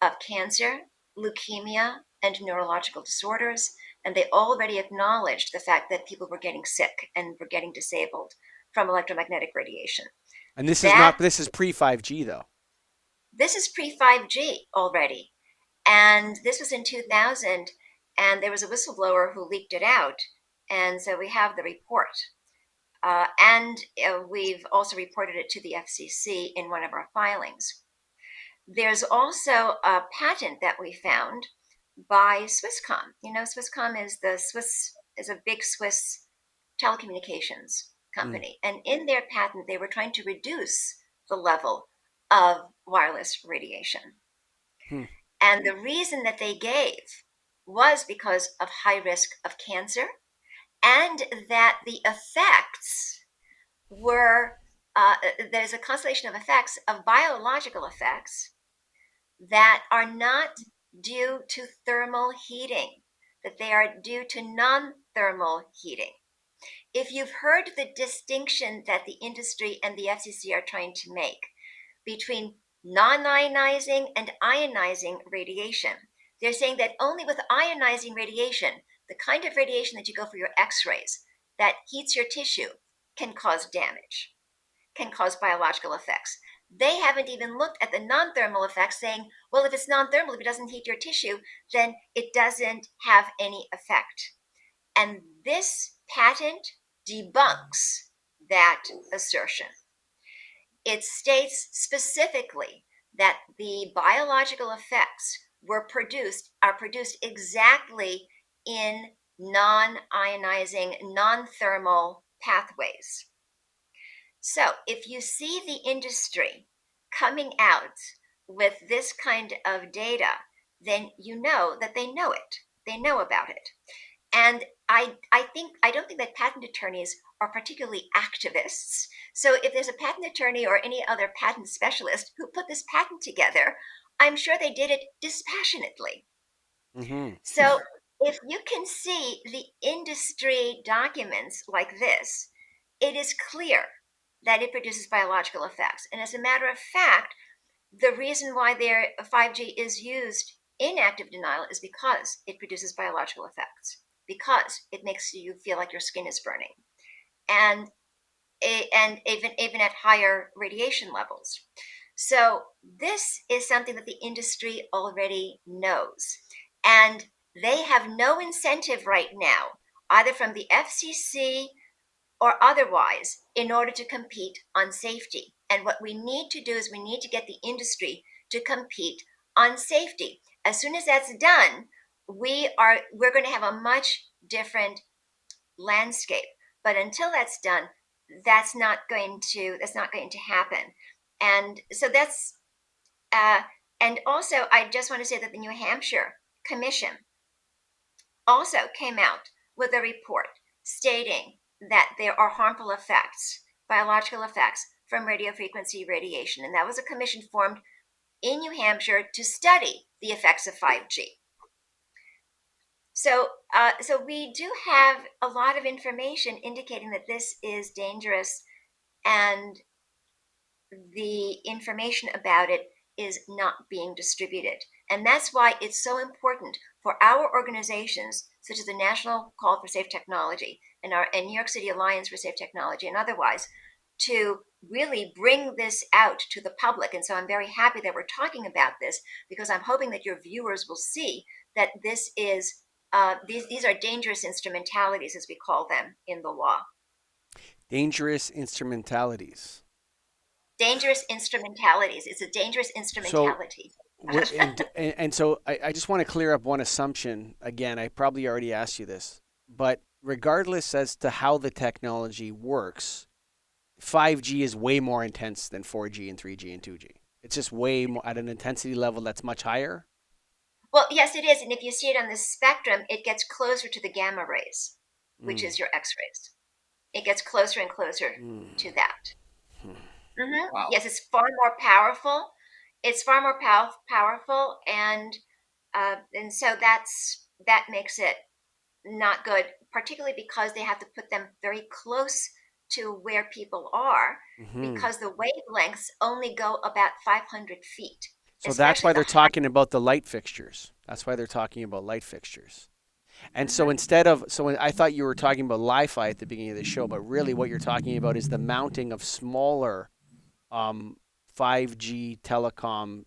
of cancer, leukemia, and neurological disorders. And they already acknowledged the fact that people were getting sick and were getting disabled from electromagnetic radiation. And this is pre 5G though. This is pre 5G already. And this was in 2000, and there was a whistleblower who leaked it out. And so we have the report. And we've also reported it to the FCC in one of our filings. There's also a patent that we found by Swisscom. Swisscom is a big Swiss telecommunications company. And in their patent, they were trying to reduce the level of wireless radiation. And the reason that they gave was because of high risk of cancer, and that the effects were, there's a constellation of effects, of biological effects, that are not due to thermal heating, that they are due to non-thermal heating. If you've heard the distinction that the industry and the FCC are trying to make between non-ionizing and ionizing radiation, they're saying that only with ionizing radiation, the kind of radiation that you go for your x-rays that heats your tissue, can cause damage, can cause biological effects. They haven't even looked at the non-thermal effects, saying, well, if it's non-thermal, if it doesn't heat your tissue, then it doesn't have any effect. And this patent debunks that assertion. It states specifically that the biological effects are produced exactly in non-ionizing, non-thermal pathways. So if you see the industry coming out with this kind of data, then you know that they know it. They know about it. And I don't think that patent attorneys are particularly activists. So if there's a patent attorney or any other patent specialist who put this patent together, I'm sure they did it dispassionately. So if you can see the industry documents like this, it is clear that it produces biological effects. And as a matter of fact, the reason why 5G is used in active denial is because it produces biological effects, because it makes you feel like your skin is burning, and even at higher radiation levels. So this is something that the industry already knows, and they have no incentive right now, either from the FCC or otherwise, in order to compete on safety. And what we need to do is we need to get the industry to compete on safety. As soon as that's done, we're going to have a much different landscape. But until that's done, that's not going to happen. And so that's and also I just want to say that the New Hampshire Commission also came out with a report stating that there are harmful effects, biological effects from radio frequency radiation. And that was a commission formed in New Hampshire to study the effects of 5G. So we do have a lot of information indicating that this is dangerous, and the information about it is not being distributed. And that's why it's so important for our organizations, such as the National Call for Safe Technology and New York City Alliance for Safe Technology and otherwise, to really bring this out to the public. And so I'm very happy that we're talking about this, because I'm hoping that your viewers will see that this is these are dangerous instrumentalities, as we call them in the law. Dangerous instrumentalities. Dangerous instrumentalities. It's a dangerous instrumentality. And so I just want to clear up one assumption. Again, I probably already asked you this, but regardless as to how the technology works, 5G is way more intense than 4G and 3G and 2G. It's just way more at an intensity level that's much higher. Well, yes, it is. And if you see it on the spectrum, it gets closer to the gamma rays, which is your X-rays. It gets closer and closer to that. Wow. Yes, it's far more powerful. It's far more powerful, and so that makes it not good, particularly because they have to put them very close to where people are, because the wavelengths only go about 500 feet. So that's why they're talking about the light fixtures. That's why they're talking about light fixtures. And so I thought you were talking about Li-Fi at the beginning of the show, but really what you're talking about is the mounting of smaller 5G telecom,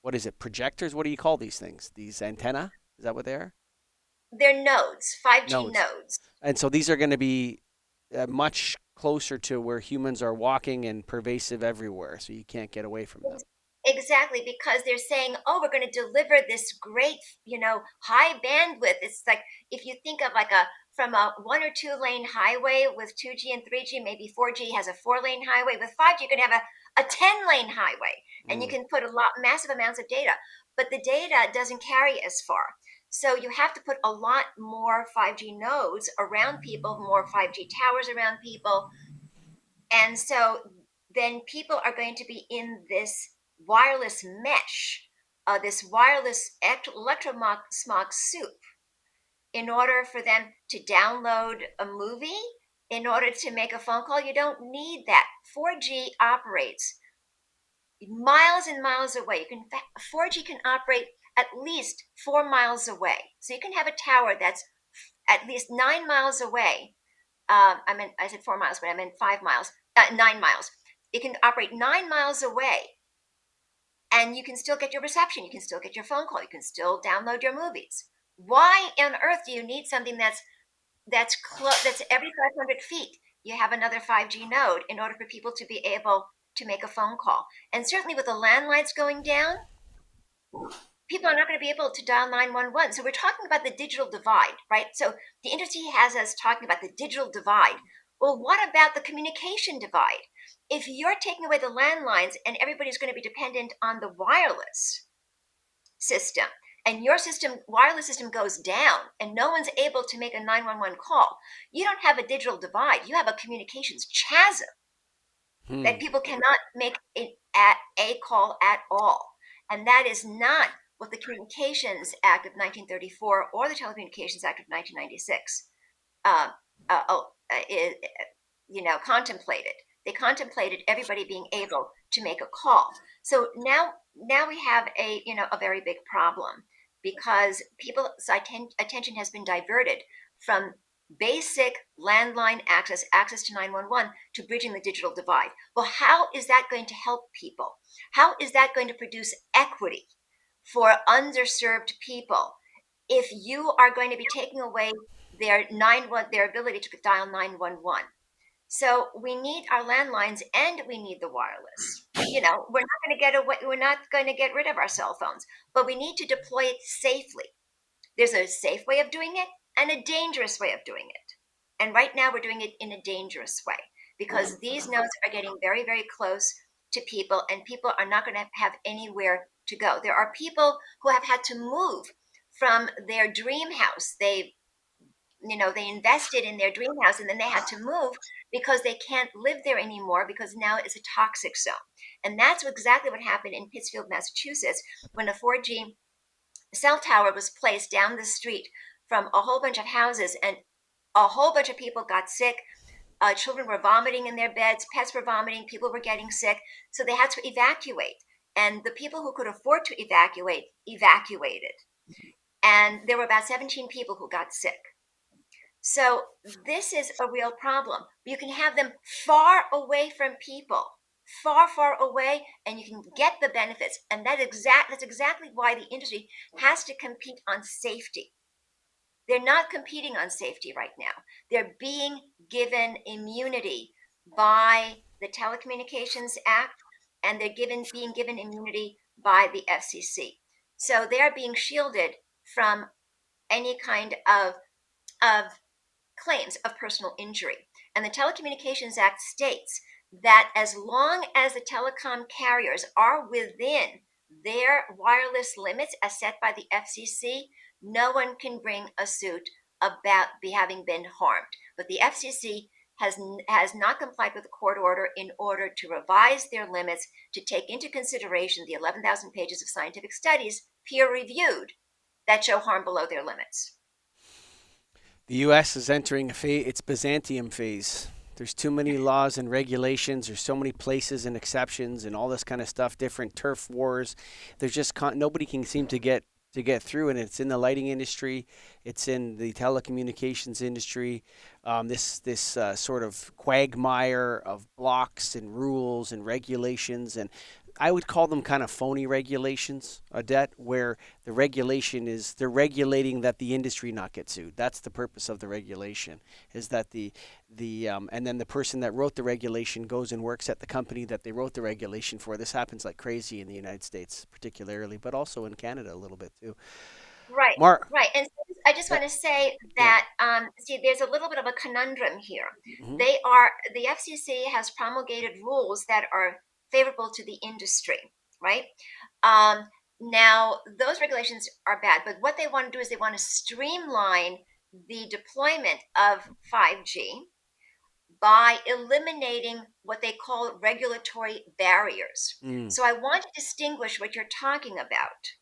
what is it, projectors? What do you call these things? These antenna? Is that what they are? They're nodes, 5G nodes. And so these are going to be much closer to where humans are walking and pervasive everywhere, so you can't get away from them. Exactly, because they're saying, oh, we're going to deliver this great, high bandwidth. It's like, if you think of from a 1 or 2 lane highway with 2G and 3G, maybe 4G has a 4-lane highway. With 5G, you can have a 10-lane highway, and you can put massive amounts of data, but the data doesn't carry as far. So you have to put a lot more 5G nodes around people, more 5G towers around people. And so then people are going to be in this wireless mesh, this wireless electromagnetic soup, in order for them to download a movie, in order to make a phone call. You don't need that. 4G operates miles and miles away. 4G can operate at least 4 miles away. So you can have a tower that's at least 9 miles away. I said 4 miles, but I meant 5 miles, 9 miles. It can operate 9 miles away, and you can still get your reception. You can still get your phone call. You can still download your movies. Why on earth do you need something that's every 500 feet? You have another 5G node in order for people to be able to make a phone call. And certainly with the landlines going down, people are not going to be able to dial 911. So we're talking about the digital divide, right? So the industry has us talking about the digital divide. Well, what about the communication divide? If you're taking away the landlines and everybody's going to be dependent on the wireless system, and your wireless system goes down, and no one's able to make a 911 call, you don't have a digital divide. You have a communications chasm that people cannot make a call at all. And that is not what the Communications Act of 1934 or the Telecommunications Act of 1996 contemplated. They contemplated everybody being able to make a call. So now we have a very big problem, because people's attention has been diverted from basic landline access to 911, to bridging the digital divide. Well, how is that going to help people? How is that going to produce equity for underserved people if you are going to be taking away their ability to dial 911? So we need our landlines and we need the wireless. We're not going to get away. We're not going to get rid of our cell phones, but we need to deploy it safely. There's a safe way of doing it and a dangerous way of doing it. And right now we're doing it in a dangerous way, because these nodes are getting very, very close to people, and people are not going to have anywhere to go. There are people who have had to move from their dream house. They invested in their dream house, and then they had to move because they can't live there anymore, because now it's a toxic zone. And that's exactly what happened in Pittsfield, Massachusetts, when a 4G cell tower was placed down the street from a whole bunch of houses, and a whole bunch of people got sick. Children were vomiting in their beds, pets were vomiting, people were getting sick. So they had to evacuate. And the people who could afford to evacuate evacuated. And there were about 17 people who got sick. So this is a real problem. You can have them far away from people, far away, and you can get the benefits. And that's exactly why the industry has to compete on safety. They're not competing on safety right now. They're being given immunity by the Telecommunications Act, and they're being given immunity by the FCC. So they're being shielded from any kind of claims of personal injury. And the Telecommunications Act states that as long as the telecom carriers are within their wireless limits as set by the FCC, no one can bring a suit about having been harmed. But the FCC has not complied with the court order in order to revise their limits to take into consideration the 11,000 pages of scientific studies, peer-reviewed, that show harm below their limits. The U.S. is entering its Byzantium phase. There's too many laws and regulations. There's so many places and exceptions and all this kind of stuff. Different turf wars. There's just nobody can seem to get through, and it's in the lighting industry. It's in the telecommunications industry. This sort of quagmire of blocks and rules and regulations, and I would call them kind of phony regulations, Odette, where the regulation is they're regulating that the industry not get sued. That's the purpose of the regulation, is that and then the person that wrote the regulation goes and works at the company that they wrote the regulation for. This happens like crazy in the United States particularly, but also in Canada a little bit too. Right, right. And so I just want to say that, there's a little bit of a conundrum here. Mm-hmm. The FCC has promulgated rules that are favorable to the industry, right? Now, those regulations are bad, but what they want to do is they want to streamline the deployment of 5G by eliminating what they call regulatory barriers. So I want to distinguish what you're talking about.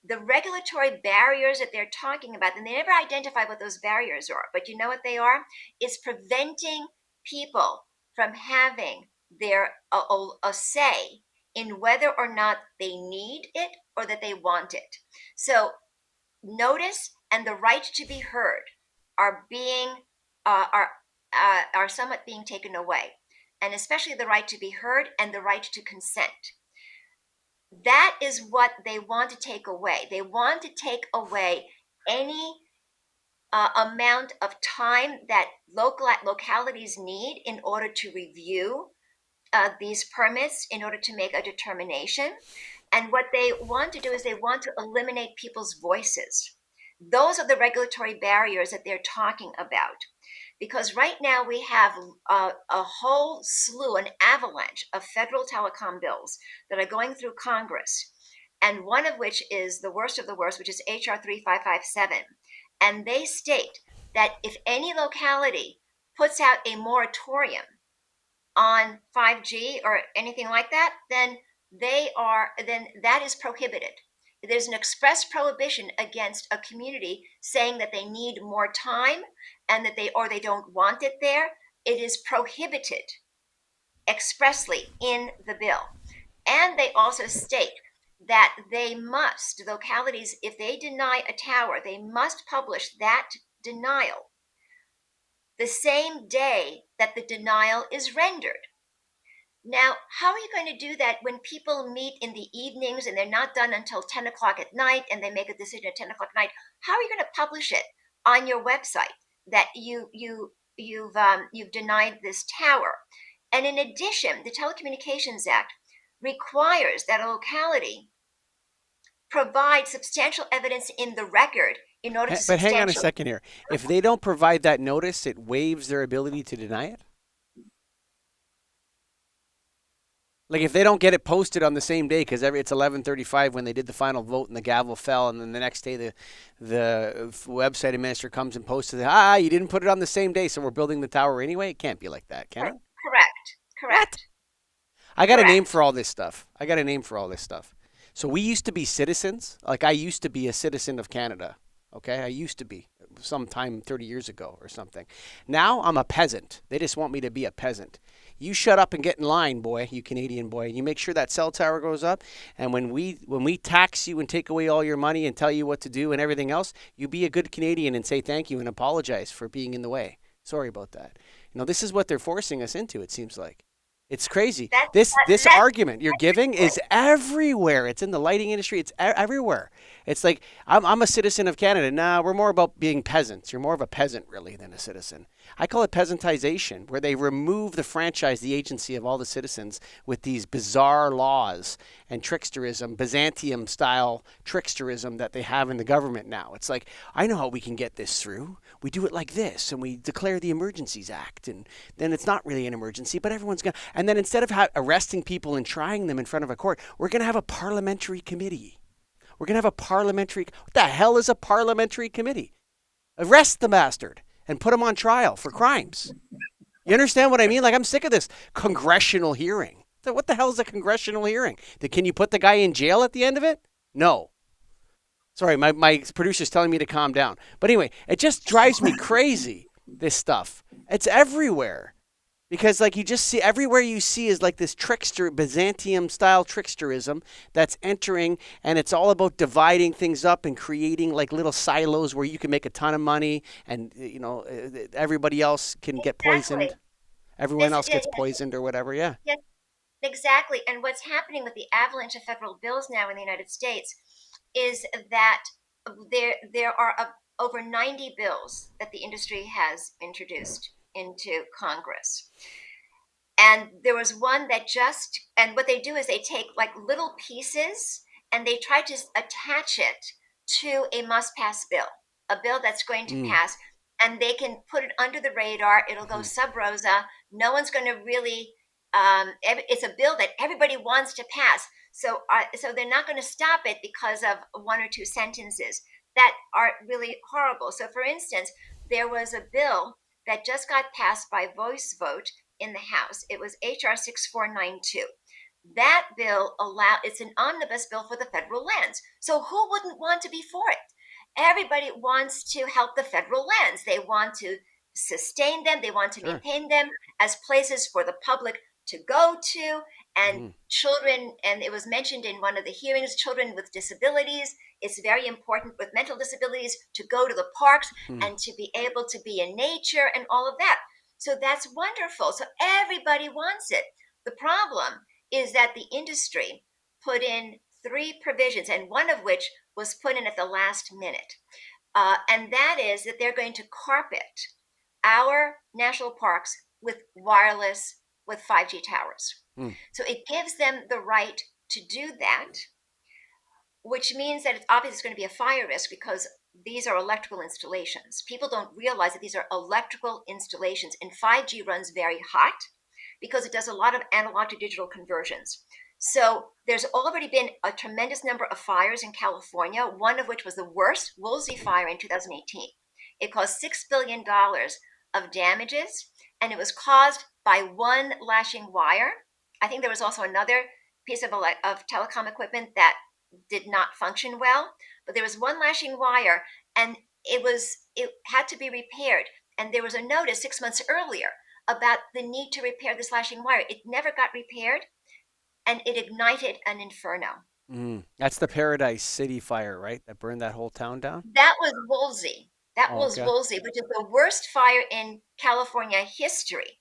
The regulatory barriers that they're talking about, and they never identify what those barriers are, but you know what they are? It's preventing people from having a say in whether or not they need it or that they want it. So notice and the right to be heard are somewhat being taken away, and especially the right to be heard and the right to consent. That is what they want to take away. They want to take away any amount of time that localities need in order to review these permits, in order to make a determination. And what they want to do is they want to eliminate people's voices. Those are the regulatory barriers that they're talking about. Because right now we have a whole slew, an avalanche of federal telecom bills that are going through Congress, and one of which is the worst of the worst, which is HR 3557. And they state that if any locality puts out a moratorium on 5G or anything like that, then that is prohibited. There's an express prohibition against a community saying that they need more time and that they don't want it there. it is prohibited expressly in the bill. And they also state that they must, the localities, if they deny a tower, they must publish that denial the same day that the denial is rendered. Now, how are you going to do that when people meet in the evenings and they're not done until 10 o'clock at night and they make a decision at 10 o'clock at night? How are you going to publish it on your website that you've denied this tower? And in addition, the Telecommunications Act requires that a locality provide substantial evidence in the record in order to But hang on a substantiate. second here. If they don't provide that notice, it waives their ability to deny it? Like if they don't get it posted on the same day, because it's 11:35 when they did the final vote and the gavel fell, and then the next day the website administrator comes and posts it. You didn't put it on the same day, so we're building the tower anyway. It can't be like that, can it? Correct. I got a name Correct. for all this stuff. So we used to be citizens. Like I used to be a citizen of Canada. Okay, I used to be sometime 30 years ago or something. Now I'm a peasant. They just want me to be a peasant. You shut up and get in line, boy, you Canadian boy. You make sure that cell tower goes up. And when we tax you and take away all your money and tell you what to do and everything else, you be a good Canadian and say thank you and apologize for being in the way. Sorry about that. This is what they're forcing us into, it seems like. It's crazy. That, This that, argument you're giving is everywhere. It's in the lighting industry. It's everywhere. It's like I'm a citizen of Canada. Nah, we're more about being peasants. You're more of a peasant really than a citizen. I call it peasantization, where they remove the franchise, the agency of all the citizens with these bizarre laws and tricksterism, Byzantium-style tricksterism that they have in the government now. It's like, I know how we can get this through. We do it like this, and we declare the Emergencies Act, and then it's not really an emergency, but everyone's going to... And then instead of arresting people and trying them in front of a court, we're going to have a parliamentary committee. We're going to have a parliamentary... What the hell is a parliamentary committee? Arrest the bastard and put him on trial for crimes. You understand what I mean? Like, I'm sick of this congressional hearing. So what the hell is a congressional hearing? Can you put the guy in jail at the end of it? No. Sorry, my producer's telling me to calm down. But anyway, it just drives me crazy, this stuff. It's everywhere. Because like you just see, everywhere you see is like this trickster, Byzantium-style tricksterism that's entering, and it's all about dividing things up and creating like little silos where you can make a ton of money, and everybody else can get poisoned. Exactly. Everyone else gets poisoned or whatever. Yeah. Yes, exactly. And what's happening with the avalanche of federal bills now in the United States is that there are over 90 bills that the industry has introduced into Congress. And there was one that and what they do is they take like little pieces and they try to attach it to a must pass bill, a bill that's going to pass, and they can put it under the radar. It'll go sub rosa. No one's going to really, it's a bill that everybody wants to pass. So they're not going to stop it because of one or two sentences that are really horrible. So for instance, there was a bill that just got passed by voice vote in the House. It was HR 6492. That bill it's an omnibus bill for the federal lands. So who wouldn't want to be for it? Everybody wants to help the federal lands. They want to sustain them. They want to maintain them as places for the public to go to, and children, and it was mentioned in one of the hearings, children with disabilities. It's very important with mental disabilities to go to the parks and to be able to be in nature and all of that. So that's wonderful. So everybody wants it. The problem is that the industry put in 3 provisions, and one of which was put in at the last minute. And that is that they're going to carpet our national parks with wireless, with 5G towers. So it gives them the right to do that, which means that it's obviously going to be a fire risk because these are electrical installations. People don't realize that these are electrical installations, and 5G runs very hot because it does a lot of analog to digital conversions. So there's already been a tremendous number of fires in California, one of which was the worst, Woolsey Fire in 2018. It caused $6 billion of damages, and it was caused by one lashing wire. I think there was also another piece of telecom equipment that did not function well, but there was one lashing wire, and it had to be repaired. And there was a notice 6 months earlier about the need to repair the slashing wire. It never got repaired, and it ignited an inferno. That's the Paradise City fire, right? That burned that whole town down? That was Woolsey. That Oh, was okay. Woolsey, which is the worst fire in California history.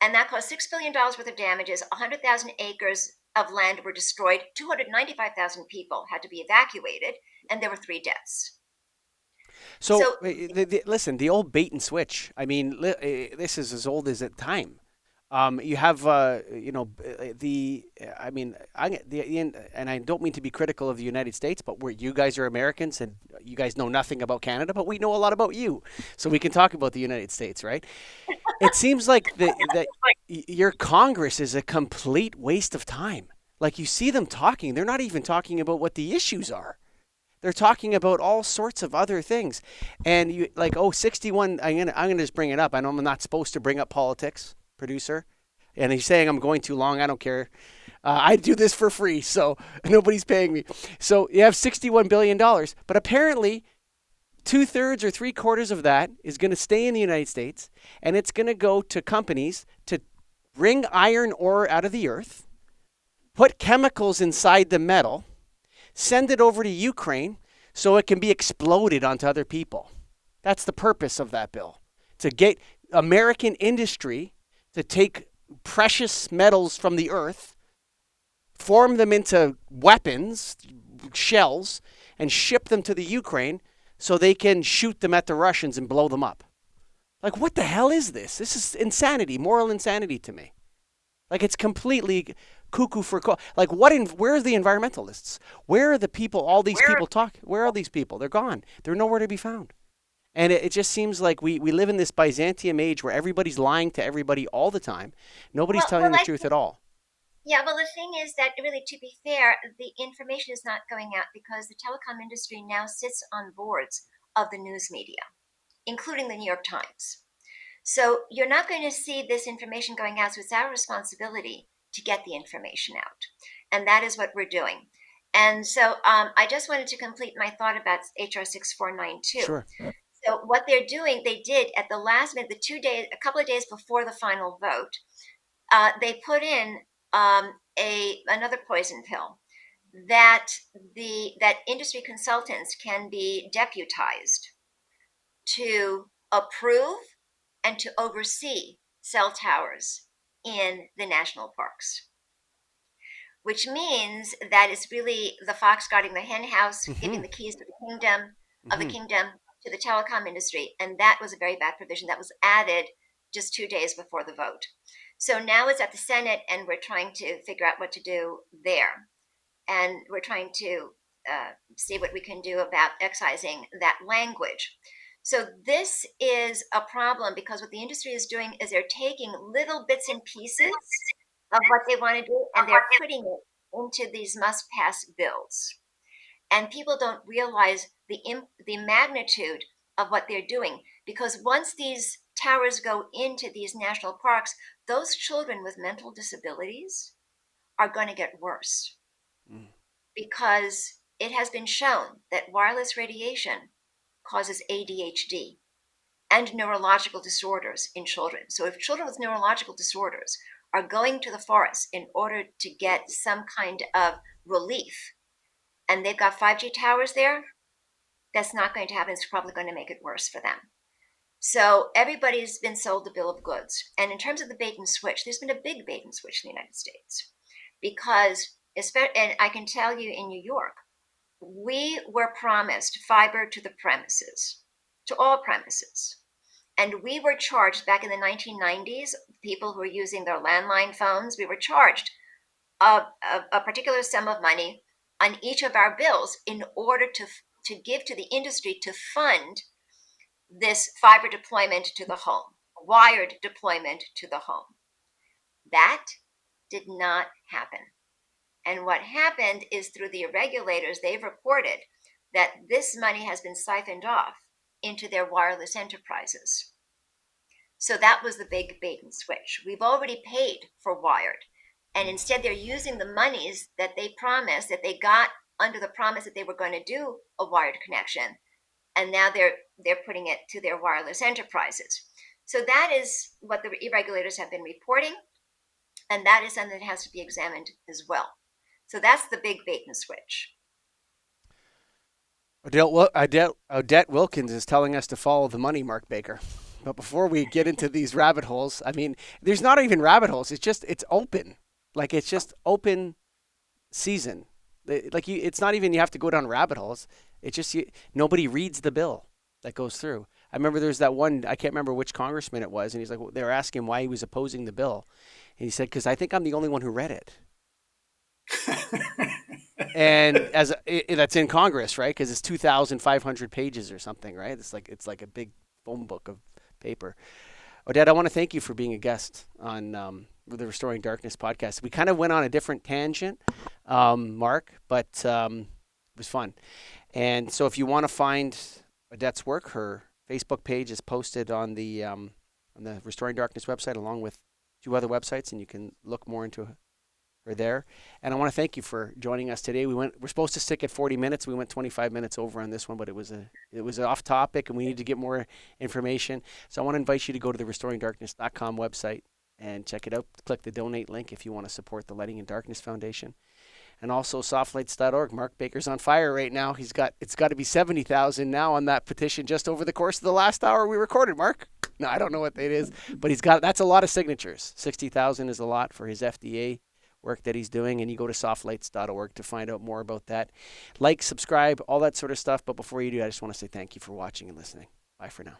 And that caused $6 billion worth of damages. 100,000 acres of land were destroyed. 295,000 people had to be evacuated, and there were 3 deaths. So, So listen, the old bait and switch. I mean, this is as old as time. You have, I mean, and I don't mean to be critical of the United States, but you guys are Americans and you guys know nothing about Canada, but we know a lot about you. So we can talk about the United States, right? It seems like that your Congress is a complete waste of time. Like you see them talking, they're not even talking about what the issues are. They're talking about all sorts of other things. And you like, 61, I'm gonna just bring it up. I know I'm not supposed to bring up politics, producer. And he's saying I'm going too long. I don't care. I do this for free, so nobody's paying me. So you have $61 billion, but apparently 2/3 or 3/4 of that is going to stay in the United States, and it's going to go to companies to wring iron ore out of the earth, put chemicals inside the metal, send it over to Ukraine so it can be exploded onto other people. That's the purpose of that bill, to get American industry to take precious metals from the earth, form them into weapons, shells, and ship them to the Ukraine so they can shoot them at the Russians and blow them up. Like, what the hell is this? This is insanity, moral insanity to me. Like, it's completely cuckoo for like, where are the environmentalists? Where are the people, all these people talk? Where are these people? They're gone. They're nowhere to be found. And it just seems like we live in this Byzantium age where everybody's lying to everybody all the time. Nobody's telling the truth at all. Yeah, well, the thing is that really, to be fair, the information is not going out because the telecom industry now sits on boards of the news media, including the New York Times. So you're not going to see this information going out. So it's our responsibility to get the information out. And that is what we're doing. And so I just wanted to complete my thought about HR 6492. Sure. So what they're doing, they did at the last minute, a couple of days before the final vote, they put in another poison pill that that industry consultants can be deputized to approve and to oversee cell towers in the national parks, which means that it's really the fox guarding the hen house, giving the keys to the kingdom of the kingdom to the telecom industry. And that was a very bad provision that was added just 2 days before the vote. So now it's at the Senate, and we're trying to figure out what to do there. And we're trying to see what we can do about excising that language. So this is a problem because what the industry is doing is they're taking little bits and pieces of what they want to do, and they're putting it into these must-pass bills. And people don't realize the magnitude of what they're doing, because once these towers go into these national parks, those children with mental disabilities are going to get worse, because it has been shown that wireless radiation causes ADHD and neurological disorders in children. So if children with neurological disorders are going to the forest in order to get some kind of relief, and they've got 5G towers there, that's not going to happen. It's probably going to make it worse for them. So everybody's been sold the bill of goods. And in terms of the bait and switch, there's been a big bait and switch in the United States. Because, and I can tell you in New York, we were promised fiber to the premises, to all premises. And we were charged back in the 1990s, people who were using their landline phones, we were charged a particular sum of money on each of our bills in order to give to the industry to fund this fiber deployment to the home, wired deployment to the home. That did not happen. And what happened is, through the regulators, they've reported that this money has been siphoned off into their wireless enterprises. So that was the big bait and switch. We've already paid for wired. And instead, they're using the monies that they promised, that they got under the promise that they were going to do a wired connection. And now they're putting it to their wireless enterprises. So that is what the regulators have been reporting, and that is something that has to be examined as well. So that's the big bait and switch. Odette Wilkens is telling us to follow the money, Mark Baker. But before we get into these rabbit holes, I mean, there's not even rabbit holes. It's open. Like it's just open season. It's not even you have to go down rabbit holes. It's just nobody reads the bill that goes through. I remember there's that one, I can't remember which congressman it was, and he's like, they were asking him why he was opposing the bill. And he said, because I think I'm the only one who read it. And that's in Congress, right? Because it's 2,500 pages or something, right? It's like a big phone book of paper. Odette, I want to thank you for being a guest on the Restoring Darkness podcast. We kind of went on a different tangent, Mark, but it was fun. And so if you want to find Odette's work, her Facebook page is posted on the Restoring Darkness website, along with 2 other websites, and you can look more into her there. And I want to thank you for joining us today. We're supposed to stick at 40 minutes. We went 25 minutes over on this one, but it was off topic, and we need to get more information. So I want to invite you to go to the restoringdarkness.com website and check it out. Click the donate link if you want to support the Lighting in Darkness Foundation. And also softlights.org. Mark Baker's on fire right now. It's got to be 70,000 now on that petition just over the course of the last hour we recorded, Mark. No, I don't know what it is, but that's a lot of signatures. 60,000 is a lot for his FDA work that he's doing, and you go to softlights.org to find out more about that. Like, subscribe, all that sort of stuff. But before you do, I just want to say thank you for watching and listening. Bye for now.